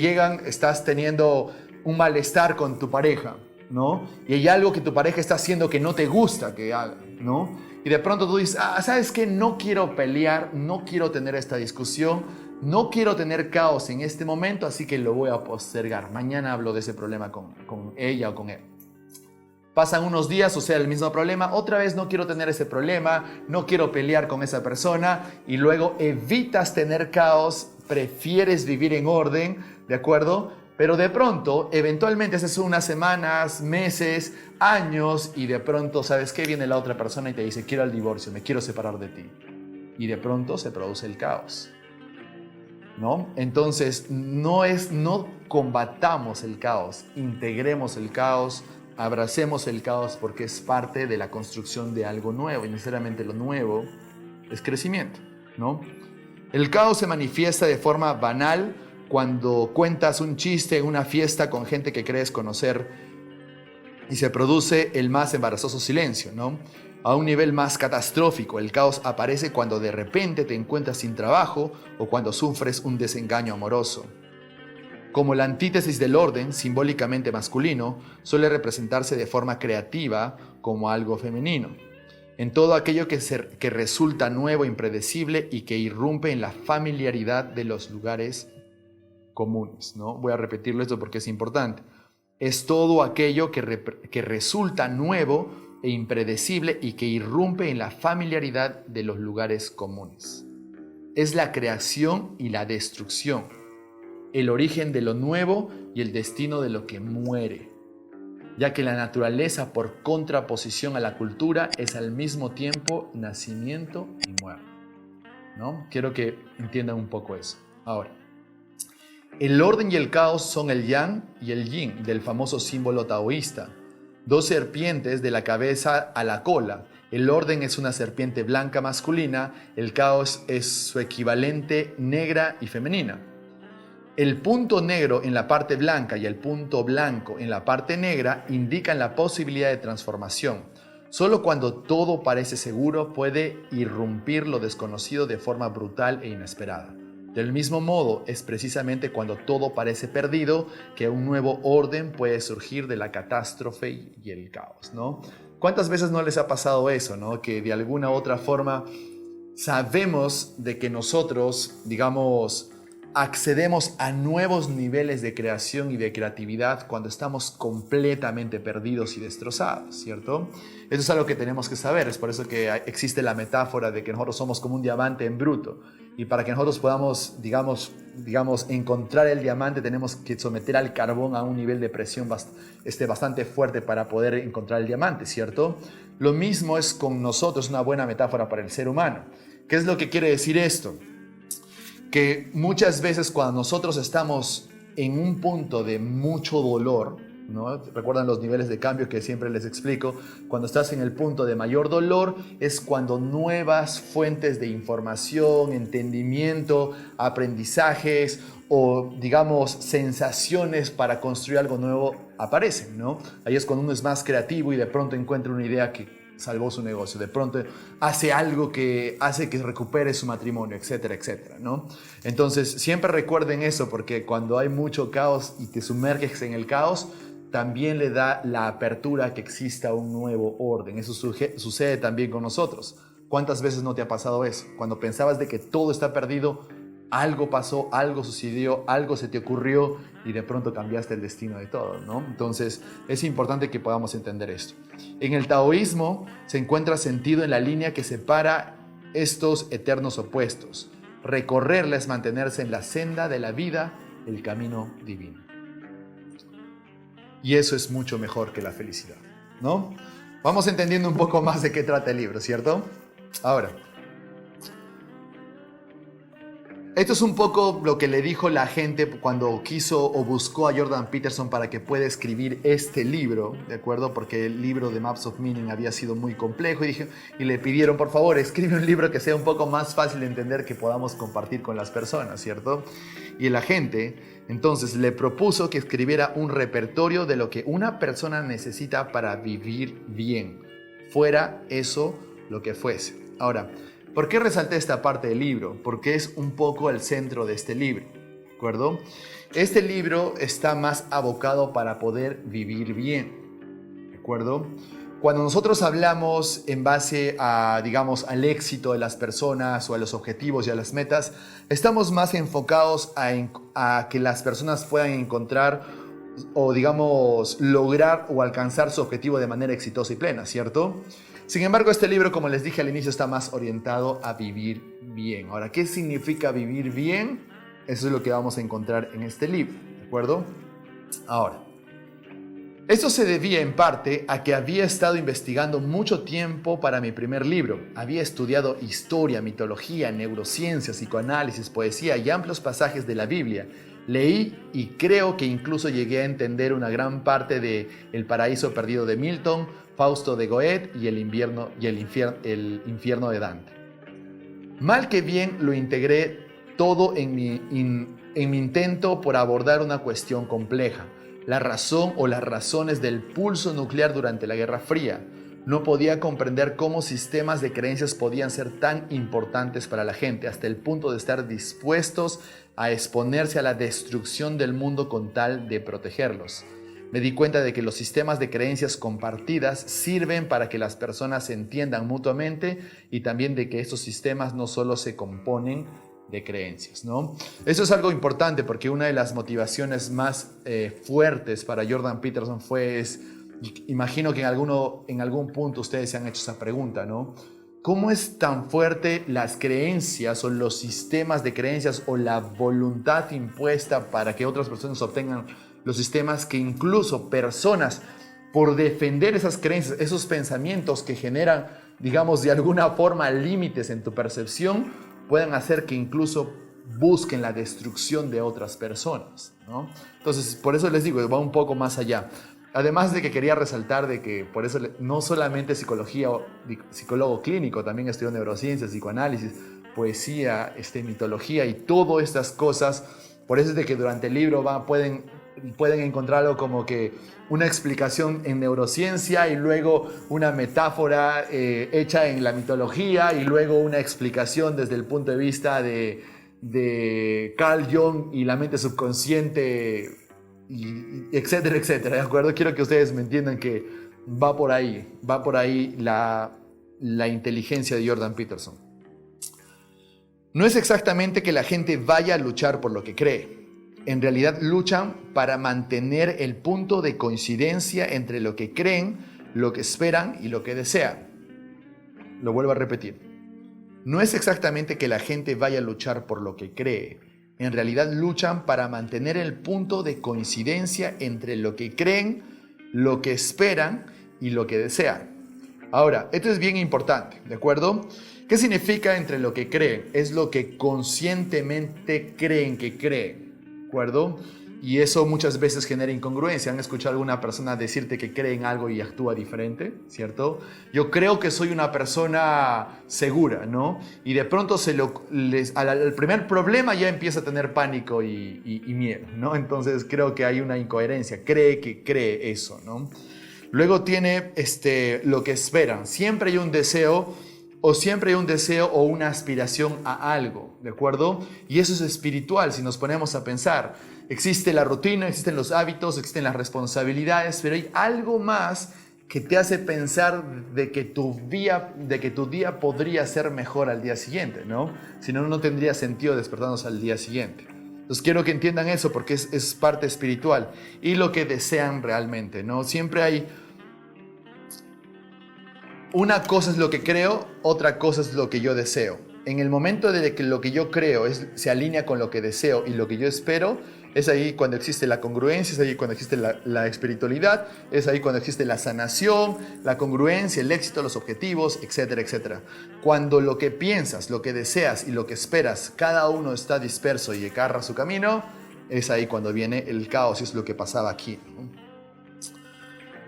estás teniendo un malestar con tu pareja, ¿no? Y hay algo que tu pareja está haciendo que no te gusta que haga, ¿no? Y de pronto tú dices, ¿sabes qué? No quiero pelear, no quiero tener esta discusión, no quiero tener caos en este momento, así que lo voy a postergar. Mañana hablo de ese problema con ella o con él. Pasan unos días, sucede el mismo problema, otra vez no quiero tener ese problema, no quiero pelear con esa persona, y luego evitas tener caos, prefieres vivir en orden, ¿de acuerdo? Pero de pronto, eventualmente haces unas semanas, meses, años, y de pronto, ¿sabes qué? Viene la otra persona y te dice, quiero el divorcio, me quiero separar de ti. Y de pronto se produce el caos, ¿no? Entonces, no combatamos el caos, integremos el caos, abracemos el caos, porque es parte de la construcción de algo nuevo, y necesariamente lo nuevo es crecimiento, ¿no? El caos se manifiesta de forma banal cuando cuentas un chiste en una fiesta con gente que crees conocer y se produce el más embarazoso silencio, ¿no? A un nivel más catastrófico, el caos aparece cuando de repente te encuentras sin trabajo o cuando sufres un desengaño amoroso. Como la antítesis del orden, simbólicamente masculino, suele representarse de forma creativa como algo femenino. En todo aquello que resulta nuevo, impredecible y que irrumpe en la familiaridad de los lugares comunes, ¿no? Voy a repetirlo esto porque es importante. Es todo aquello que resulta nuevo e impredecible y que irrumpe en la familiaridad de los lugares comunes. Es la creación y la destrucción, el origen de lo nuevo y el destino de lo que muere. ya que la naturaleza, por contraposición a la cultura, es al mismo tiempo nacimiento y muerte, ¿no? Quiero que entiendan un poco eso. Ahora, el orden y el caos son el yang y el yin del famoso símbolo taoísta. Dos serpientes de la cabeza a la cola. El orden es una serpiente blanca masculina, el caos es su equivalente negra y femenina. El punto negro en la parte blanca y el punto blanco en la parte negra indican la posibilidad de transformación. Solo cuando todo parece seguro puede irrumpir lo desconocido de forma brutal e inesperada. Del mismo modo, es precisamente cuando todo parece perdido que un nuevo orden puede surgir de la catástrofe y el caos, ¿no? ¿Cuántas veces no les ha pasado eso, ¿no? Que de alguna u otra forma sabemos de que nosotros, digamos, accedemos a nuevos niveles de creación y de creatividad cuando estamos completamente perdidos y destrozados, ¿cierto? Eso es algo que tenemos que saber, es por eso que existe la metáfora de que nosotros somos como un diamante en bruto, y para que nosotros podamos, digamos, encontrar el diamante tenemos que someter al carbón a un nivel de presión bastante fuerte para poder encontrar el diamante, ¿cierto? Lo mismo es con nosotros, una buena metáfora para el ser humano. ¿Qué es lo que quiere decir esto? Que muchas veces cuando nosotros estamos en un punto de mucho dolor, ¿no? ¿Recuerdan los niveles de cambio que siempre les explico? Cuando estás en el punto de mayor dolor es cuando nuevas fuentes de información, entendimiento, aprendizajes o, digamos, sensaciones para construir algo nuevo aparecen, ¿no? Ahí es cuando uno es más creativo y de pronto encuentra una idea que salvó su negocio, de pronto hace algo que hace que recupere su matrimonio, etcétera, etcétera, ¿no? Entonces, siempre recuerden eso, porque cuando hay mucho caos y te sumerges en el caos, también le da la apertura a que exista un nuevo orden. Eso sucede también con nosotros. ¿Cuántas veces no te ha pasado eso? Cuando pensabas de que todo está perdido, algo pasó, algo sucedió, algo se te ocurrió y de pronto cambiaste el destino de todo, ¿no? Entonces, es importante que podamos entender esto. En el taoísmo se encuentra sentido en la línea que separa estos eternos opuestos. Recorrerla es mantenerse en la senda de la vida, el camino divino. Y eso es mucho mejor que la felicidad, ¿no? Vamos entendiendo un poco más de qué trata el libro, ¿cierto? Ahora, esto es un poco lo que le dijo la gente cuando quiso o buscó a Jordan Peterson para que pueda escribir este libro, ¿de acuerdo? Porque el libro de Maps of Meaning había sido muy complejo y le pidieron, por favor, escribe un libro que sea un poco más fácil de entender, que podamos compartir con las personas, ¿cierto? Y la gente entonces le propuso que escribiera un repertorio de lo que una persona necesita para vivir bien, fuera eso lo que fuese. Ahora, ¿por qué resalté esta parte del libro? Porque es un poco el centro de este libro, ¿de acuerdo? Este libro está más abocado para poder vivir bien, ¿de acuerdo? Cuando nosotros hablamos en base a, digamos, al éxito de las personas o a los objetivos y a las metas, estamos más enfocados a que las personas puedan encontrar o, digamos, lograr o alcanzar su objetivo de manera exitosa y plena, ¿cierto? Sin embargo, este libro, como les dije al inicio, está más orientado a vivir bien. Ahora, ¿qué significa vivir bien? Eso es lo que vamos a encontrar en este libro, ¿de acuerdo? Ahora, esto se debía en parte a que había estado investigando mucho tiempo para mi primer libro. Había estudiado historia, mitología, neurociencia, psicoanálisis, poesía y amplios pasajes de la Biblia. Leí y creo que incluso llegué a entender una gran parte de El paraíso perdido de Milton, Fausto de Goethe y el infierno de Dante. Mal que bien lo integré todo en mi intento por abordar una cuestión compleja. La razón o las razones del pulso nuclear durante la Guerra Fría. No podía comprender cómo sistemas de creencias podían ser tan importantes para la gente, hasta el punto de estar dispuestos a exponerse a la destrucción del mundo con tal de protegerlos. Me di cuenta de que los sistemas de creencias compartidas sirven para que las personas se entiendan mutuamente y también de que estos sistemas no solo se componen de creencias, ¿no? Eso es algo importante porque una de las motivaciones más fuertes para Jordan Peterson imagino que en algún punto ustedes se han hecho esa pregunta, ¿no? ¿Cómo es tan fuerte las creencias o los sistemas de creencias o la voluntad impuesta para que otras personas obtengan los sistemas, que incluso personas por defender esas creencias, esos pensamientos que generan, digamos, de alguna forma límites en tu percepción, pueden hacer que incluso busquen la destrucción de otras personas, ¿no? Entonces, por eso les digo, va un poco más allá. Además de que quería resaltar de que por eso no solamente psicología o psicólogo clínico, también estudio neurociencias, psicoanálisis, poesía, mitología y todas estas cosas. Por eso es de que durante el libro pueden encontrarlo como que una explicación en neurociencia y luego una metáfora hecha en la mitología y luego una explicación desde el punto de vista de Carl Jung y la mente subconsciente, y etcétera, etcétera, ¿de acuerdo? Quiero que ustedes me entiendan que va por ahí la inteligencia de Jordan Peterson. No es exactamente que la gente vaya a luchar por lo que cree. En realidad luchan para mantener el punto de coincidencia entre lo que creen, lo que esperan y lo que desean. Lo vuelvo a repetir. No es exactamente que la gente vaya a luchar por lo que cree. En realidad luchan para mantener el punto de coincidencia entre lo que creen, lo que esperan y lo que desean. Ahora, esto es bien importante, ¿de acuerdo? ¿Qué significa entre lo que creen? Es lo que conscientemente creen que creen, ¿de acuerdo? Y eso muchas veces genera incongruencia. ¿Han escuchado a alguna persona decirte que cree en algo y actúa diferente? ¿Cierto? Yo creo que soy una persona segura, ¿no? Y de pronto al primer problema ya empieza a tener pánico y miedo, ¿no? Entonces creo que hay una incoherencia. Cree que cree eso, ¿no? Luego tiene lo que esperan. Siempre hay un deseo o una aspiración a algo, ¿de acuerdo? Y eso es espiritual, si nos ponemos a pensar. Existe la rutina, existen los hábitos, existen las responsabilidades, pero hay algo más que te hace pensar de que tu día podría ser mejor al día siguiente, ¿no? Si no, no tendría sentido despertarnos al día siguiente. Entonces quiero que entiendan eso porque es parte espiritual y lo que desean realmente, ¿no? Siempre hay... Una cosa es lo que creo, otra cosa es lo que yo deseo. En el momento de que lo que yo creo se alinea con lo que deseo y lo que yo espero, es ahí cuando existe la congruencia, es ahí cuando existe la espiritualidad, es ahí cuando existe la sanación, la congruencia, el éxito, los objetivos, etcétera, etcétera. Cuando lo que piensas, lo que deseas y lo que esperas, cada uno está disperso y agarra su camino, es ahí cuando viene el caos y es lo que pasaba aquí, ¿no?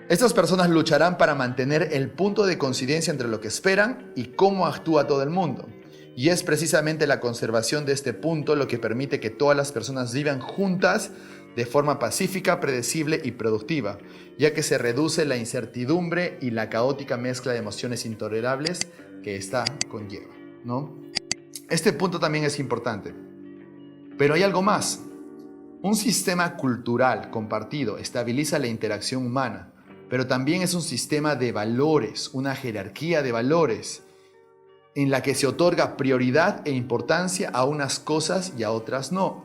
Estas personas lucharán para mantener el punto de coincidencia entre lo que esperan y cómo actúa todo el mundo. Y es precisamente la conservación de este punto lo que permite que todas las personas vivan juntas de forma pacífica, predecible y productiva, ya que se reduce la incertidumbre y la caótica mezcla de emociones intolerables que esta conlleva, ¿no? Este punto también es importante. Pero hay algo más. Un sistema cultural compartido estabiliza la interacción humana, pero también es un sistema de valores, una jerarquía de valores, en la que se otorga prioridad e importancia a unas cosas y a otras no.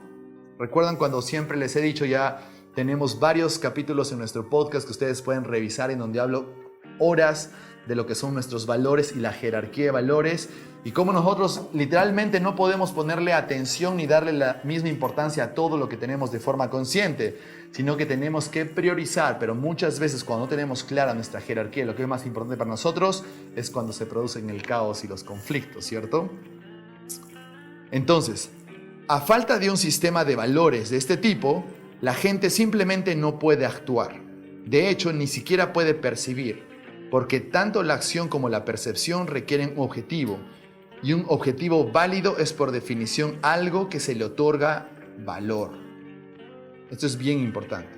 ¿Recuerdan cuando siempre les he dicho, ya tenemos varios capítulos en nuestro podcast que ustedes pueden revisar en donde hablo horas de lo que son nuestros valores y la jerarquía de valores y cómo nosotros literalmente no podemos ponerle atención ni darle la misma importancia a todo lo que tenemos de forma consciente, sino que tenemos que priorizar, pero muchas veces cuando no tenemos clara nuestra jerarquía, lo que es más importante para nosotros es cuando se producen el caos y los conflictos, ¿cierto? Entonces, a falta de un sistema de valores de este tipo, la gente simplemente no puede actuar. De hecho, ni siquiera puede percibir, porque tanto la acción como la percepción requieren un objetivo, y un objetivo válido es por definición algo que se le otorga valor. Esto es bien importante.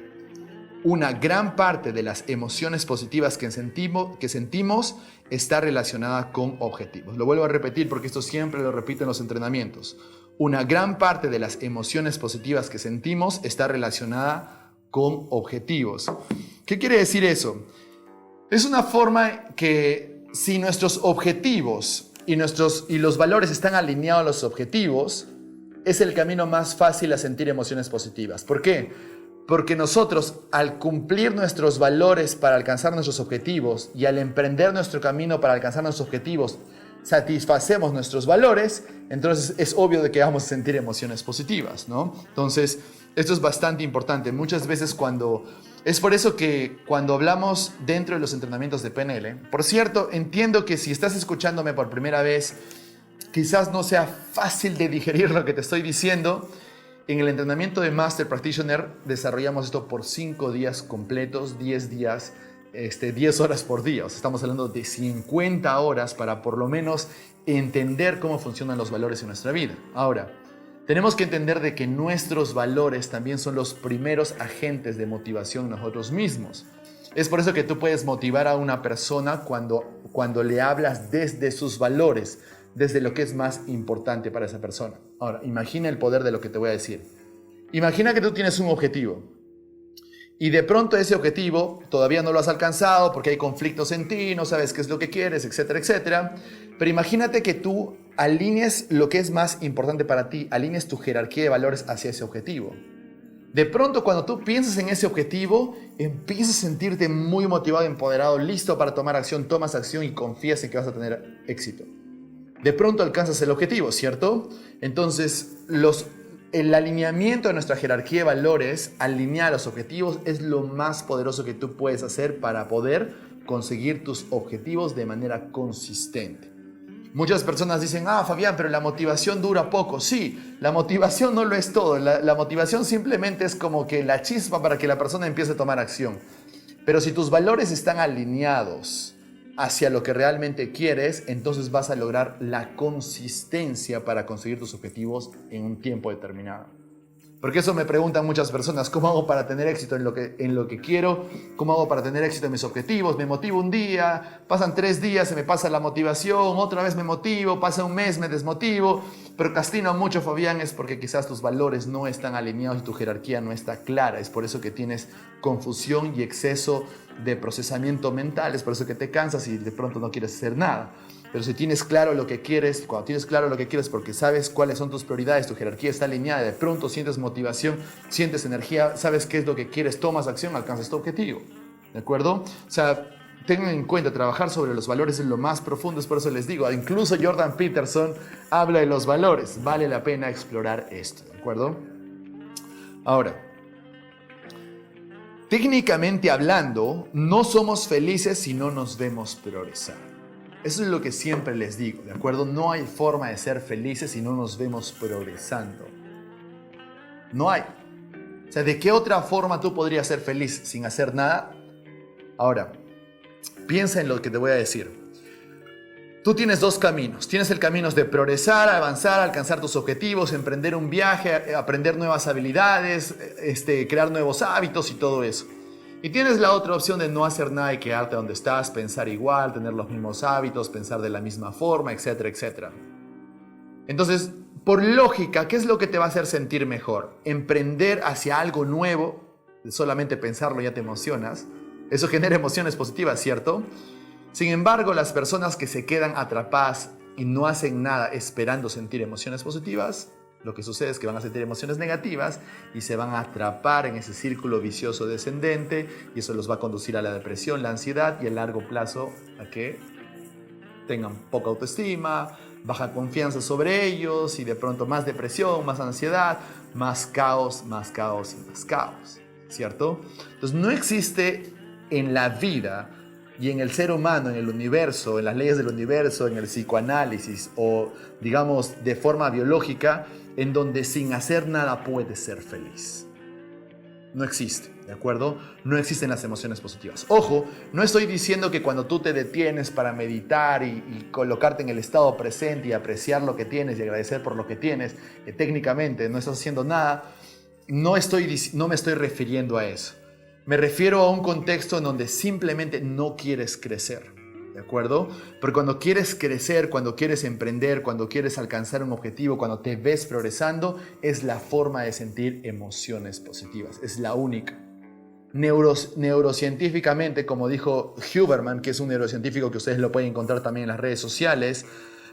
Una gran parte de las emociones positivas que sentimos está relacionada con objetivos. Lo vuelvo a repetir porque esto siempre lo repito en los entrenamientos. Una gran parte de las emociones positivas que sentimos está relacionada con objetivos. ¿Qué quiere decir eso? Es una forma que si nuestros objetivos y los valores están alineados a los objetivos, es el camino más fácil a sentir emociones positivas. ¿Por qué? Porque nosotros, al cumplir nuestros valores para alcanzar nuestros objetivos y al emprender nuestro camino para alcanzar nuestros objetivos, satisfacemos nuestros valores, entonces es obvio de que vamos a sentir emociones positivas, ¿no? Entonces, esto es bastante importante. Muchas veces es por eso que cuando hablamos dentro de los entrenamientos de PNL, por cierto, entiendo que si estás escuchándome por primera vez, quizás no sea fácil de digerir lo que te estoy diciendo. En el entrenamiento de Master Practitioner desarrollamos esto por 5 días completos, 10 días, 10 horas por día. O sea, estamos hablando de 50 horas para por lo menos entender cómo funcionan los valores en nuestra vida. Ahora, tenemos que entender de que nuestros valores también son los primeros agentes de motivación nosotros mismos. Es por eso que tú puedes motivar a una persona cuando le hablas desde sus valores, desde lo que es más importante para esa persona. Ahora, imagina el poder de lo que te voy a decir. Imagina que tú tienes un objetivo y de pronto ese objetivo todavía no lo has alcanzado porque hay conflictos en ti, no sabes qué es lo que quieres, etcétera, etcétera. Pero imagínate que tú alinees lo que es más importante para ti, alinees tu jerarquía de valores hacia ese objetivo. De pronto, cuando tú piensas en ese objetivo, empiezas a sentirte muy motivado, empoderado, listo para tomar acción, tomas acción y confías en que vas a tener éxito. De pronto alcanzas el objetivo, ¿cierto? Entonces, el alineamiento de nuestra jerarquía de valores, alinear los objetivos, es lo más poderoso que tú puedes hacer para poder conseguir tus objetivos de manera consistente. Muchas personas dicen, Fabián, pero la motivación dura poco. Sí, la motivación no lo es todo. La motivación simplemente es como que la chispa para que la persona empiece a tomar acción. Pero si tus valores están alineados hacia lo que realmente quieres, entonces vas a lograr la consistencia para conseguir tus objetivos en un tiempo determinado. Porque eso me preguntan muchas personas, ¿cómo hago para tener éxito en lo que quiero? ¿Cómo hago para tener éxito en mis objetivos? Me motivo un día, pasan 3 días, se me pasa la motivación, otra vez me motivo, pasa un mes, me desmotivo. Procrastino mucho, Fabián, es porque quizás tus valores no están alineados y tu jerarquía no está clara. Es por eso que tienes confusión y exceso de procesamiento mental, es por eso que te cansas y de pronto no quieres hacer nada. Pero si tienes claro lo que quieres, cuando tienes claro lo que quieres porque sabes cuáles son tus prioridades, tu jerarquía está alineada, de pronto sientes motivación, sientes energía, sabes qué es lo que quieres, tomas acción, alcanzas tu objetivo. ¿De acuerdo? O sea, tengan en cuenta, trabajar sobre los valores es lo más profundo, es por eso les digo, incluso Jordan Peterson habla de los valores, vale la pena explorar esto, ¿de acuerdo? Ahora, técnicamente hablando, no somos felices si no nos vemos progresar. Eso es lo que siempre les digo, ¿de acuerdo? No hay forma de ser felices si no nos vemos progresando. No hay. O sea, ¿de qué otra forma tú podrías ser feliz sin hacer nada? Ahora, piensa en lo que te voy a decir. Tú tienes 2 caminos. Tienes el camino de progresar, avanzar, alcanzar tus objetivos, emprender un viaje, aprender nuevas habilidades, crear nuevos hábitos y todo eso. Y tienes la otra opción de no hacer nada y quedarte donde estás, pensar igual, tener los mismos hábitos, pensar de la misma forma, etcétera, etcétera. Entonces, por lógica, ¿qué es lo que te va a hacer sentir mejor? Emprender hacia algo nuevo, solamente pensarlo ya te emocionas. Eso genera emociones positivas, ¿cierto? Sin embargo, las personas que se quedan atrapadas y no hacen nada esperando sentir emociones positivas, lo que sucede es que van a sentir emociones negativas y se van a atrapar en ese círculo vicioso descendente y eso los va a conducir a la depresión, la ansiedad y a largo plazo a que tengan poca autoestima, baja confianza sobre ellos y de pronto más depresión, más ansiedad, más caos, más caos y más caos, ¿cierto? Entonces no existe en la vida y en el ser humano, en el universo, en las leyes del universo, en el psicoanálisis o digamos de forma biológica, en donde sin hacer nada puedes ser feliz. No existe, ¿de acuerdo? No existen las emociones positivas. Ojo, no estoy diciendo que cuando tú te detienes para meditar y colocarte en el estado presente y apreciar lo que tienes y agradecer por lo que tienes, que técnicamente no estás haciendo nada, no me estoy refiriendo a eso. Me refiero a un contexto en donde simplemente no quieres crecer. ¿De acuerdo? Pero cuando quieres crecer, cuando quieres emprender, cuando quieres alcanzar un objetivo, cuando te ves progresando, es la forma de sentir emociones positivas. Es la única. Neurocientíficamente, como dijo Huberman, que es un neurocientífico que ustedes lo pueden encontrar también en las redes sociales,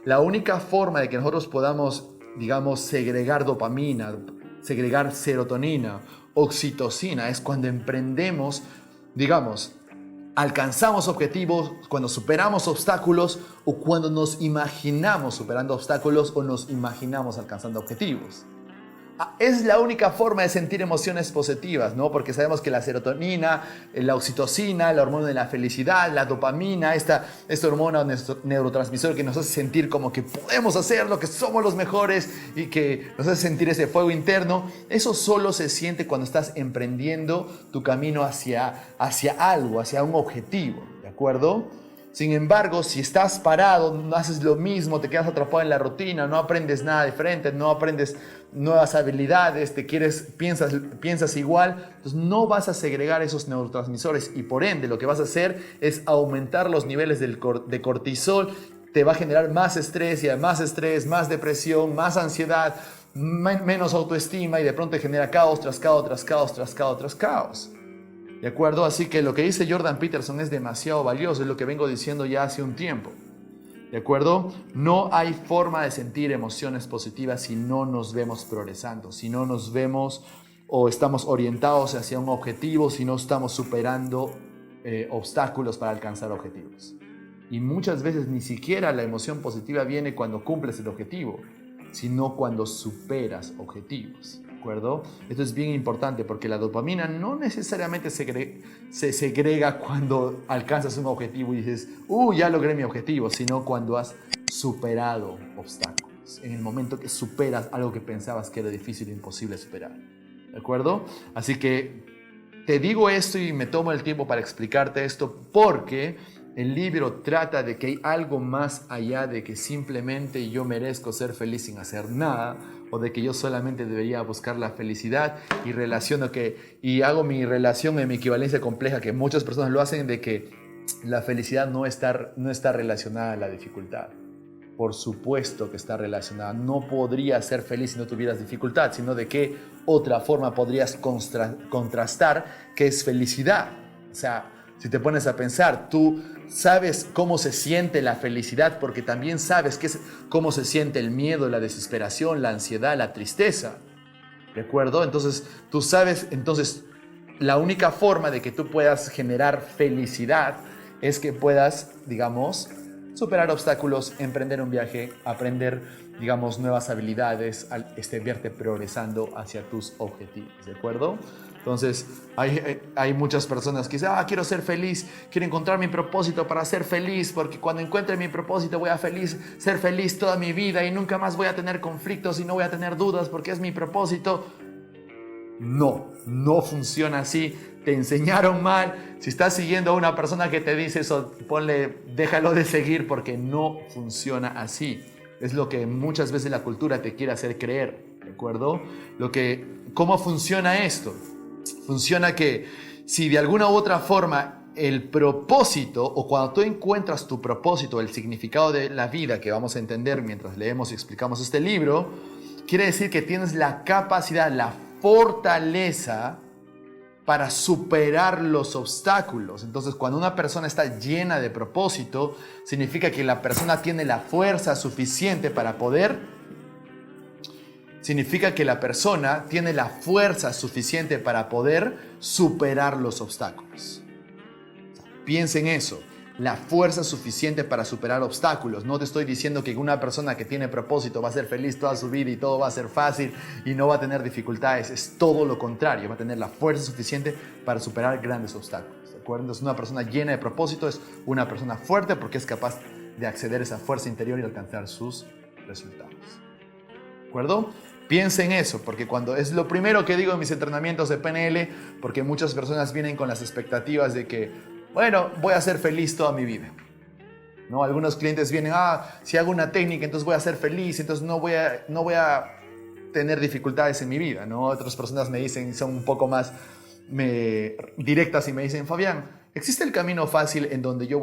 la única forma de que nosotros podamos, digamos, segregar dopamina, segregar serotonina, oxitocina, es cuando emprendemos, digamos, alcanzamos objetivos, cuando superamos obstáculos o cuando nos imaginamos superando obstáculos o nos imaginamos alcanzando objetivos. Es la única forma de sentir emociones positivas, ¿no? Porque sabemos que la serotonina, la oxitocina, la hormona de la felicidad, la dopamina, esta hormona neurotransmisor que nos hace sentir como que podemos hacerlo, que somos los mejores y que nos hace sentir ese fuego interno, eso solo se siente cuando estás emprendiendo tu camino hacia algo, hacia un objetivo, ¿de acuerdo? Sin embargo, si estás parado, no haces lo mismo, te quedas atrapado en la rutina, no aprendes nada diferente, no aprendes nuevas habilidades, piensas igual, entonces no vas a segregar esos neurotransmisores y por ende lo que vas a hacer es aumentar los niveles de cortisol, te va a generar más estrés y más estrés, más depresión, más ansiedad, menos autoestima y de pronto te genera caos tras caos, tras caos, tras caos, tras caos. ¿De acuerdo? Así que lo que dice Jordan Peterson es demasiado valioso, es lo que vengo diciendo ya hace un tiempo. ¿De acuerdo? No hay forma de sentir emociones positivas si no nos vemos progresando, si no nos vemos o estamos orientados hacia un objetivo, si no estamos superando obstáculos para alcanzar objetivos. Y muchas veces ni siquiera la emoción positiva viene cuando cumples el objetivo, sino cuando superas objetivos. ¿De acuerdo? Esto es bien importante porque la dopamina no necesariamente se segrega cuando alcanzas un objetivo y dices, ya logré mi objetivo, sino cuando has superado obstáculos, en el momento que superas algo que pensabas que era difícil e imposible superar. ¿De acuerdo? Así que te digo esto y me tomo el tiempo para explicarte esto porque el libro trata de que hay algo más allá de que simplemente yo merezco ser feliz sin hacer nada o de que yo solamente debería buscar la felicidad y hago mi relación en mi equivalencia compleja que muchas personas lo hacen de que la felicidad no está relacionada a la dificultad. Por supuesto que está relacionada. No podrías ser feliz si no tuvieras dificultad, sino de qué otra forma podrías contrastar qué es felicidad. O sea, si te pones a pensar, tú sabes cómo se siente la felicidad porque también sabes cómo se siente el miedo, la desesperación, la ansiedad, la tristeza. ¿De acuerdo? Entonces, tú sabes, la única forma de que tú puedas generar felicidad es que puedas, digamos, superar obstáculos, emprender un viaje, aprender, digamos, nuevas habilidades, verte progresando hacia tus objetivos. ¿De acuerdo? Entonces, hay muchas personas que dicen, quiero ser feliz, quiero encontrar mi propósito para ser feliz, porque cuando encuentre mi propósito voy a ser feliz toda mi vida y nunca más voy a tener conflictos y no voy a tener dudas porque es mi propósito. No funciona así. Te enseñaron mal. Si estás siguiendo a una persona que te dice eso, déjalo de seguir porque no funciona así. Es lo que muchas veces la cultura te quiere hacer creer, ¿de acuerdo? ¿Cómo funciona esto? Funciona que si de alguna u otra forma el propósito o cuando tú encuentras tu propósito, el significado de la vida que vamos a entender mientras leemos y explicamos este libro, quiere decir que tienes la capacidad, la fortaleza para superar los obstáculos. Entonces, cuando una persona está llena de propósito, significa que la persona tiene la fuerza suficiente para poder superar los obstáculos. Piensa en eso, la fuerza suficiente para superar obstáculos. No te estoy diciendo que una persona que tiene propósito va a ser feliz toda su vida y todo va a ser fácil y no va a tener dificultades. Es todo lo contrario, va a tener la fuerza suficiente para superar grandes obstáculos. ¿De acuerdo? Entonces, una persona llena de propósito es una persona fuerte porque es capaz de acceder a esa fuerza interior y alcanzar sus resultados. ¿De acuerdo? Piensa en eso, porque es lo primero que digo en mis entrenamientos de PNL, porque muchas personas vienen con las expectativas de que, bueno, voy a ser feliz toda mi vida. ¿No? Algunos clientes vienen, si hago una técnica, entonces voy a ser feliz, entonces no voy a tener dificultades en mi vida, ¿no? Otras personas me dicen, son un poco más directas y me dicen, Fabián, ¿existe el camino fácil en donde yo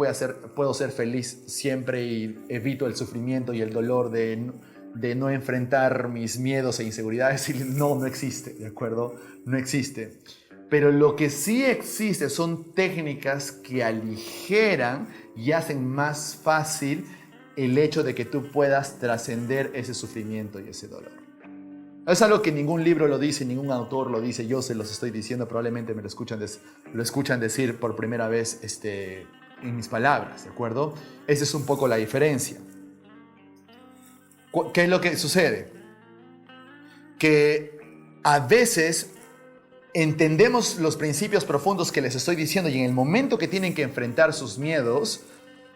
puedo ser feliz siempre y evito el sufrimiento y el dolor de no enfrentar mis miedos e inseguridades? Y no existe, ¿de acuerdo? No existe. Pero lo que sí existe son técnicas que aligeran y hacen más fácil el hecho de que tú puedas trascender ese sufrimiento y ese dolor. Es algo que ningún libro lo dice, ningún autor lo dice, yo se los estoy diciendo, probablemente me lo escuchan decir por primera vez en mis palabras, ¿de acuerdo? Esa es un poco la diferencia. ¿Qué es lo que sucede? Que a veces entendemos los principios profundos que les estoy diciendo y en el momento que tienen que enfrentar sus miedos,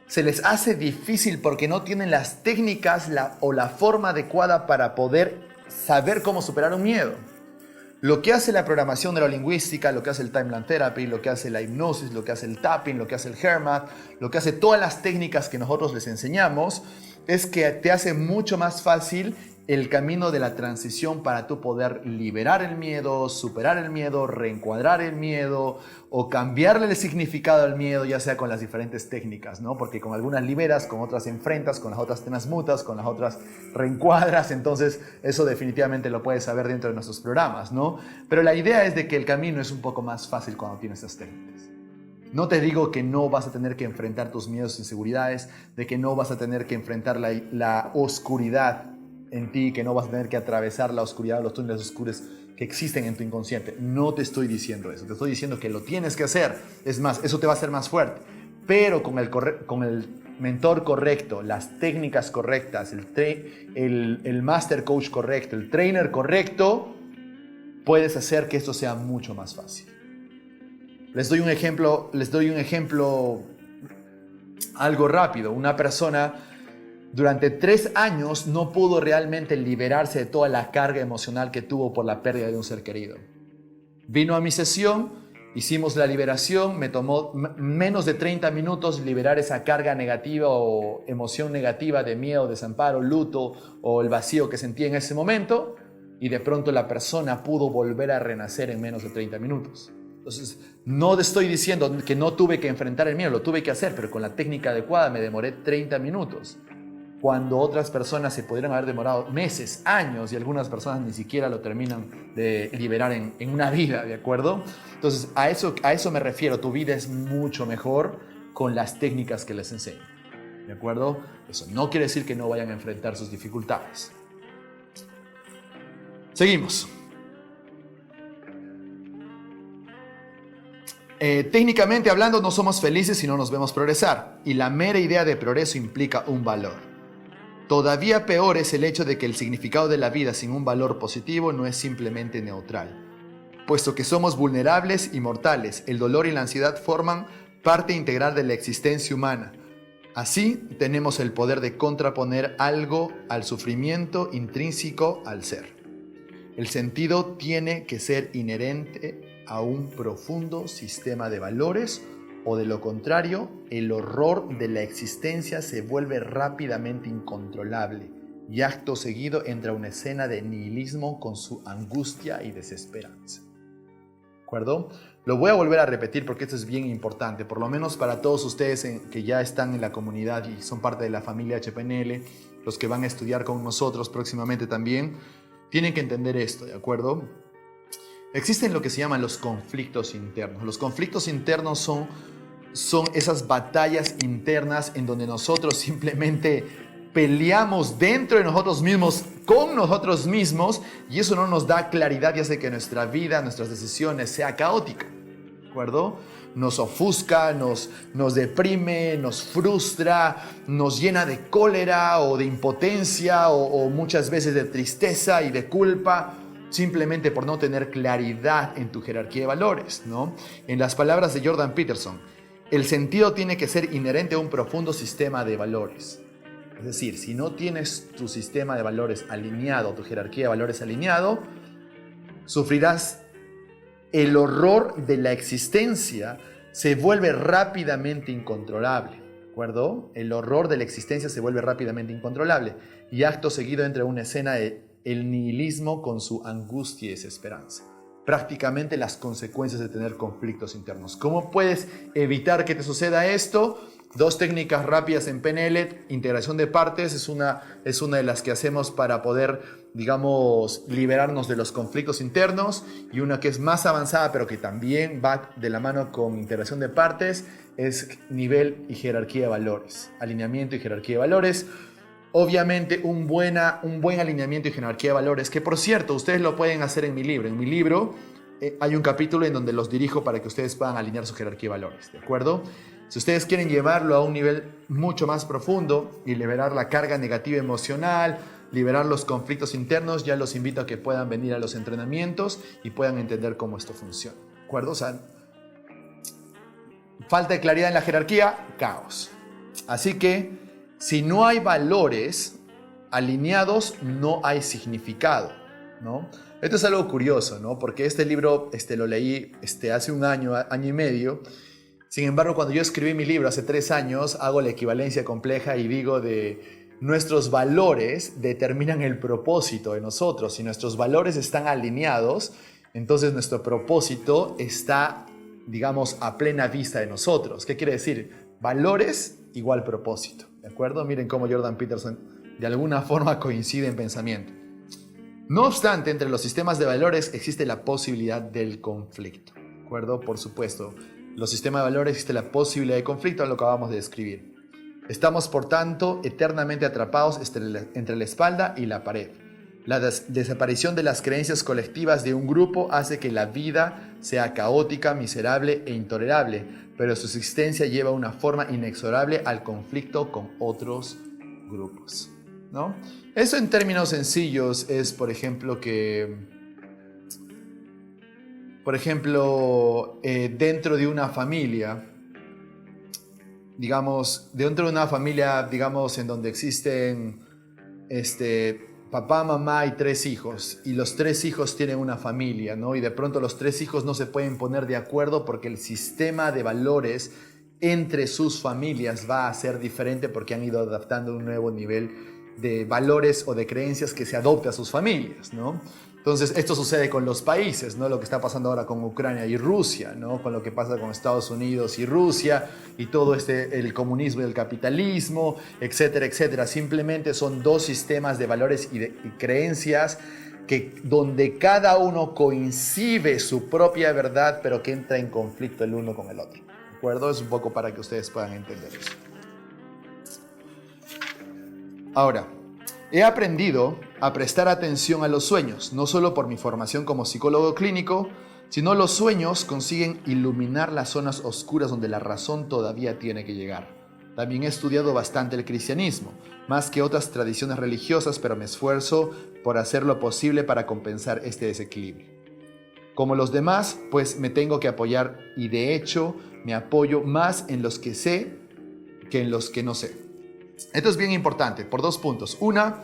se les hace difícil porque no tienen las técnicas o la forma adecuada para poder saber cómo superar un miedo. Lo que hace la programación neurolingüística, lo que hace el Timeline Therapy, lo que hace la hipnosis, lo que hace el tapping, lo que hace el HearMath, lo que hace todas las técnicas que nosotros les enseñamos, es que te hace mucho más fácil el camino de la transición para tú poder liberar el miedo, superar el miedo, reencuadrar el miedo o cambiarle el significado al miedo, ya sea con las diferentes técnicas, ¿no? Porque con algunas liberas, con otras enfrentas, con las otras transmutas, con las otras reencuadras, entonces eso definitivamente lo puedes saber dentro de nuestros programas, ¿no? Pero la idea es de que el camino es un poco más fácil cuando tienes estas técnicas. No te digo que no vas a tener que enfrentar tus miedos e inseguridades, de que no vas a tener que enfrentar la oscuridad en ti, que no vas a tener que atravesar la oscuridad, los túneles oscuros que existen en tu inconsciente. No te estoy diciendo eso, te estoy diciendo que lo tienes que hacer. Es más, eso te va a hacer más fuerte. Pero con el mentor correcto, las técnicas correctas, el master coach correcto, el trainer correcto, puedes hacer que esto sea mucho más fácil. Les doy un ejemplo algo rápido. Una persona durante 3 años no pudo realmente liberarse de toda la carga emocional que tuvo por la pérdida de un ser querido. Vino a mi sesión, hicimos la liberación, me tomó menos de 30 minutos liberar esa carga negativa o emoción negativa de miedo, desamparo, luto o el vacío que sentía en ese momento, y de pronto la persona pudo volver a renacer en menos de 30 minutos. Entonces, no te estoy diciendo que no tuve que enfrentar el miedo, lo tuve que hacer, pero con la técnica adecuada me demoré 30 minutos. Cuando otras personas se podrían haber demorado meses, años, y algunas personas ni siquiera lo terminan de liberar en una vida, ¿de acuerdo? Entonces, a eso me refiero. Tu vida es mucho mejor con las técnicas que les enseño, ¿de acuerdo? Eso no quiere decir que no vayan a enfrentar sus dificultades. Seguimos. Técnicamente hablando, no somos felices si no nos vemos progresar, y la mera idea de progreso implica un valor. Todavía peor es el hecho de que el significado de la vida sin un valor positivo no es simplemente neutral. Puesto que somos vulnerables y mortales, el dolor y la ansiedad forman parte integral de la existencia humana. Así, tenemos el poder de contraponer algo al sufrimiento intrínseco al ser. El sentido tiene que ser inherente a un profundo sistema de valores, o de lo contrario, el horror de la existencia se vuelve rápidamente incontrolable y acto seguido entra una escena de nihilismo con su angustia y desesperanza. ¿De acuerdo? Lo voy a volver a repetir porque esto es bien importante, por lo menos para todos ustedes que ya están en la comunidad y son parte de la familia HPNL, los que van a estudiar con nosotros próximamente también, tienen que entender esto, ¿de acuerdo? Existen lo que se llaman los conflictos internos. Los conflictos internos son esas batallas internas en donde nosotros simplemente peleamos dentro de nosotros mismos, con nosotros mismos, y eso no nos da claridad y hace que nuestra vida, nuestras decisiones sea caótica, ¿de acuerdo? Nos ofusca, nos deprime, nos frustra, nos llena de cólera o de impotencia o muchas veces de tristeza y de culpa, simplemente por no tener claridad en tu jerarquía de valores, ¿no? En las palabras de Jordan Peterson, el sentido tiene que ser inherente a un profundo sistema de valores. Es decir, si no tienes tu sistema de valores alineado, tu jerarquía de valores alineado, sufrirás el horror de la existencia, se vuelve rápidamente incontrolable, ¿de acuerdo? El horror de la existencia se vuelve rápidamente incontrolable y acto seguido entra una escena de el nihilismo con su angustia y desesperanza. Prácticamente las consecuencias de tener conflictos internos. ¿Cómo puedes evitar que te suceda esto? 2 técnicas rápidas en PNL. Integración de partes es una de las que hacemos para poder, digamos, liberarnos de los conflictos internos, y una que es más avanzada pero que también va de la mano con integración de partes es nivel y jerarquía de valores, alineamiento y jerarquía de valores. Obviamente un buen alineamiento y jerarquía de valores, que por cierto, ustedes lo pueden hacer en mi libro. En mi libro hay un capítulo en donde los dirijo para que ustedes puedan alinear su jerarquía de valores, ¿de acuerdo? Si ustedes quieren llevarlo a un nivel mucho más profundo y liberar la carga negativa emocional, liberar los conflictos internos, ya los invito a que puedan venir a los entrenamientos y puedan entender cómo esto funciona, ¿de acuerdo? O sea, falta de claridad en la jerarquía, caos. Así que, si no hay valores alineados, no hay significado, ¿no? Esto es algo curioso, ¿no? Porque este libro lo leí hace un año, año y medio. Sin embargo, cuando yo escribí mi libro hace 3 años, hago la equivalencia compleja y digo de nuestros valores determinan el propósito de nosotros. Si nuestros valores están alineados, entonces nuestro propósito está, digamos, a plena vista de nosotros. ¿Qué quiere decir? Valores igual propósito, ¿de acuerdo? Miren cómo Jordan Peterson de alguna forma coincide en pensamiento. No obstante, entre los sistemas de valores existe la posibilidad del conflicto, ¿de acuerdo? Por supuesto, los sistemas de valores existe la posibilidad de conflicto, lo que acabamos de describir. Estamos, por tanto, eternamente atrapados entre la espalda y la pared. La desaparición de las creencias colectivas de un grupo hace que la vida sea caótica, miserable e intolerable, pero su existencia lleva una forma inexorable al conflicto con otros grupos, ¿no? Eso en términos sencillos es, por ejemplo, dentro de una familia, digamos, en donde existen papá, mamá y 3 hijos, y los 3 hijos tienen una familia, ¿no? Y de pronto los 3 hijos no se pueden poner de acuerdo porque el sistema de valores entre sus familias va a ser diferente porque han ido adaptando un nuevo nivel de valores o de creencias que se adopte a sus familias, ¿no? Entonces, esto sucede con los países, ¿no? Lo que está pasando ahora con Ucrania y Rusia, ¿no? Con lo que pasa con Estados Unidos y Rusia y todo el comunismo y el capitalismo, etcétera, etcétera. Simplemente son 2 sistemas de valores y creencias donde cada uno coincide su propia verdad, pero que entra en conflicto el uno con el otro. ¿De acuerdo? Es un poco para que ustedes puedan entender eso. Ahora, he aprendido a prestar atención a los sueños, no solo por mi formación como psicólogo clínico, sino los sueños consiguen iluminar las zonas oscuras donde la razón todavía tiene que llegar. También he estudiado bastante el cristianismo, más que otras tradiciones religiosas, pero me esfuerzo por hacer lo posible para compensar este desequilibrio. Como los demás, pues me tengo que apoyar y de hecho me apoyo más en los que sé que en los que no sé. Esto es bien importante por 2 puntos. Una,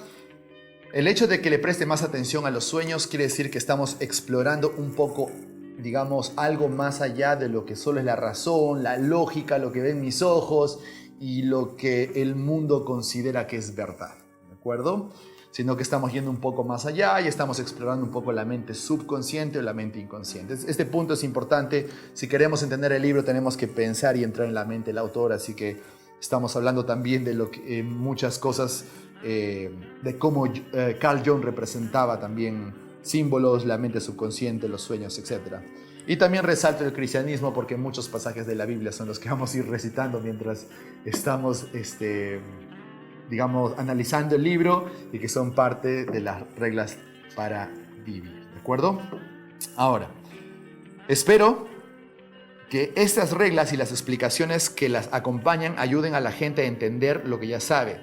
el hecho de que le preste más atención a los sueños quiere decir que estamos explorando un poco, digamos, algo más allá de lo que solo es la razón, la lógica, lo que ven mis ojos y lo que el mundo considera que es verdad, ¿de acuerdo? Sino que estamos yendo un poco más allá y estamos explorando un poco la mente subconsciente o la mente inconsciente. Este punto es importante. Si queremos entender el libro tenemos que pensar y entrar en la mente del autor, así que estamos hablando también de muchas cosas, de cómo Carl Jung representaba también símbolos, la mente subconsciente, los sueños, etc. Y también resalto el cristianismo porque muchos pasajes de la Biblia son los que vamos a ir recitando mientras estamos, digamos, analizando el libro y que son parte de las reglas para vivir, ¿de acuerdo? Ahora, espero que estas reglas y las explicaciones que las acompañan ayuden a la gente a entender lo que ya sabe,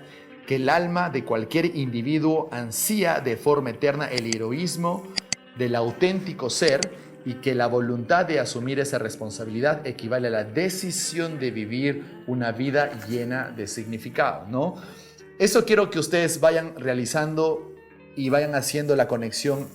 que el alma de cualquier individuo ansía de forma eterna el heroísmo del auténtico ser y que la voluntad de asumir esa responsabilidad equivale a la decisión de vivir una vida llena de significado, ¿no? Eso quiero que ustedes vayan realizando y vayan haciendo la conexión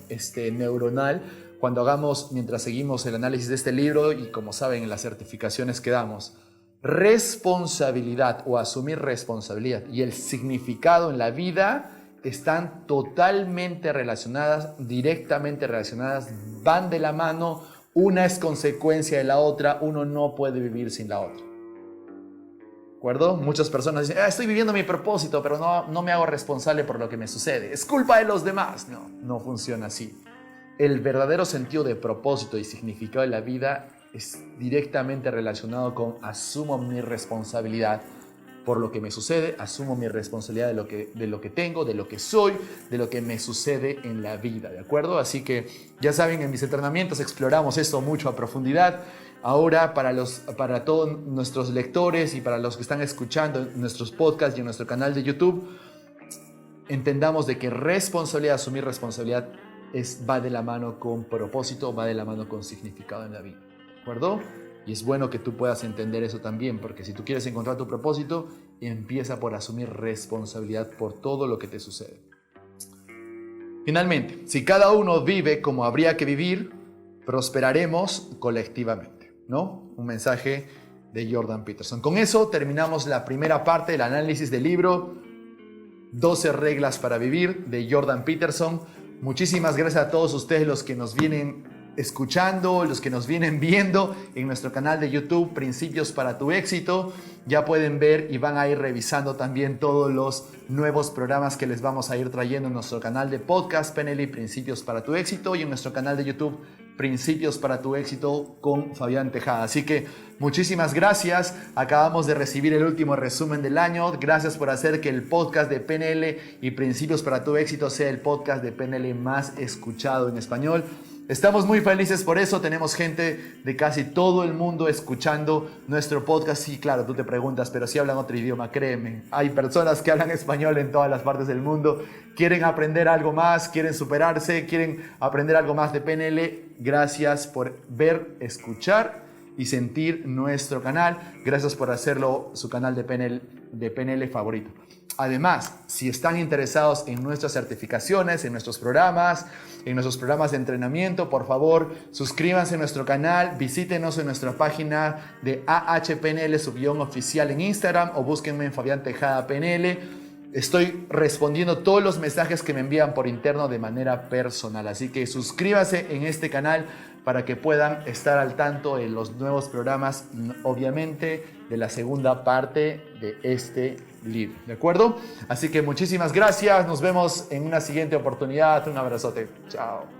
neuronal cuando mientras seguimos el análisis de este libro y como saben en las certificaciones que damos. Responsabilidad o asumir responsabilidad y el significado en la vida están totalmente relacionadas, directamente relacionadas, van de la mano, una es consecuencia de la otra, uno no puede vivir sin la otra. ¿De acuerdo? Muchas personas dicen, estoy viviendo mi propósito, pero no me hago responsable por lo que me sucede, es culpa de los demás. No funciona así. El verdadero sentido de propósito y significado de la vida es directamente relacionado con asumo mi responsabilidad por lo que me sucede, asumo mi responsabilidad de lo que tengo, de lo que soy, de lo que me sucede en la vida, ¿de acuerdo? Así que ya saben, en mis entrenamientos exploramos esto mucho a profundidad. Ahora, para todos nuestros lectores y para los que están escuchando nuestros podcasts y en nuestro canal de YouTube, entendamos de que responsabilidad, asumir responsabilidad va de la mano con propósito, va de la mano con significado en la vida, ¿de acuerdo? Y es bueno que tú puedas entender eso también, porque si tú quieres encontrar tu propósito, empieza por asumir responsabilidad por todo lo que te sucede. Finalmente, si cada uno vive como habría que vivir, prosperaremos colectivamente, ¿no? Un mensaje de Jordan Peterson. Con eso terminamos la primera parte del análisis del libro 12 reglas para vivir de Jordan Peterson. Muchísimas gracias a todos ustedes los que nos vienen escuchando, los que nos vienen viendo en nuestro canal de YouTube Principios para tu éxito. Ya pueden ver y van a ir revisando también todos los nuevos programas que les vamos a ir trayendo en nuestro canal de podcast PNL Principios para tu éxito y en nuestro canal de YouTube Principios para tu éxito con Fabián Tejada. Así que muchísimas gracias. Acabamos de recibir el último resumen del año. Gracias por hacer que el podcast de PNL y Principios para tu éxito sea el podcast de PNL más escuchado en español. Estamos muy felices por eso. Tenemos gente de casi todo el mundo escuchando nuestro podcast. Sí, claro, tú te preguntas, pero si hablan otro idioma, créeme. Hay personas que hablan español en todas las partes del mundo. Quieren aprender algo más, quieren superarse, quieren aprender algo más de PNL. Gracias por ver, escuchar y sentir nuestro canal. Gracias por hacerlo su canal de PNL favorito. Además, si están interesados en nuestras certificaciones, en nuestros programas de entrenamiento, por favor, suscríbanse a nuestro canal, visítenos en nuestra página de AHPNL_oficial en Instagram o búsquenme en Fabián Tejada PNL. Estoy respondiendo todos los mensajes que me envían por interno de manera personal, así que suscríbanse en este canal para que puedan estar al tanto de los nuevos programas, obviamente, de la segunda parte de este libro, ¿de acuerdo? Así que muchísimas gracias, nos vemos en una siguiente oportunidad, un abrazote, chao.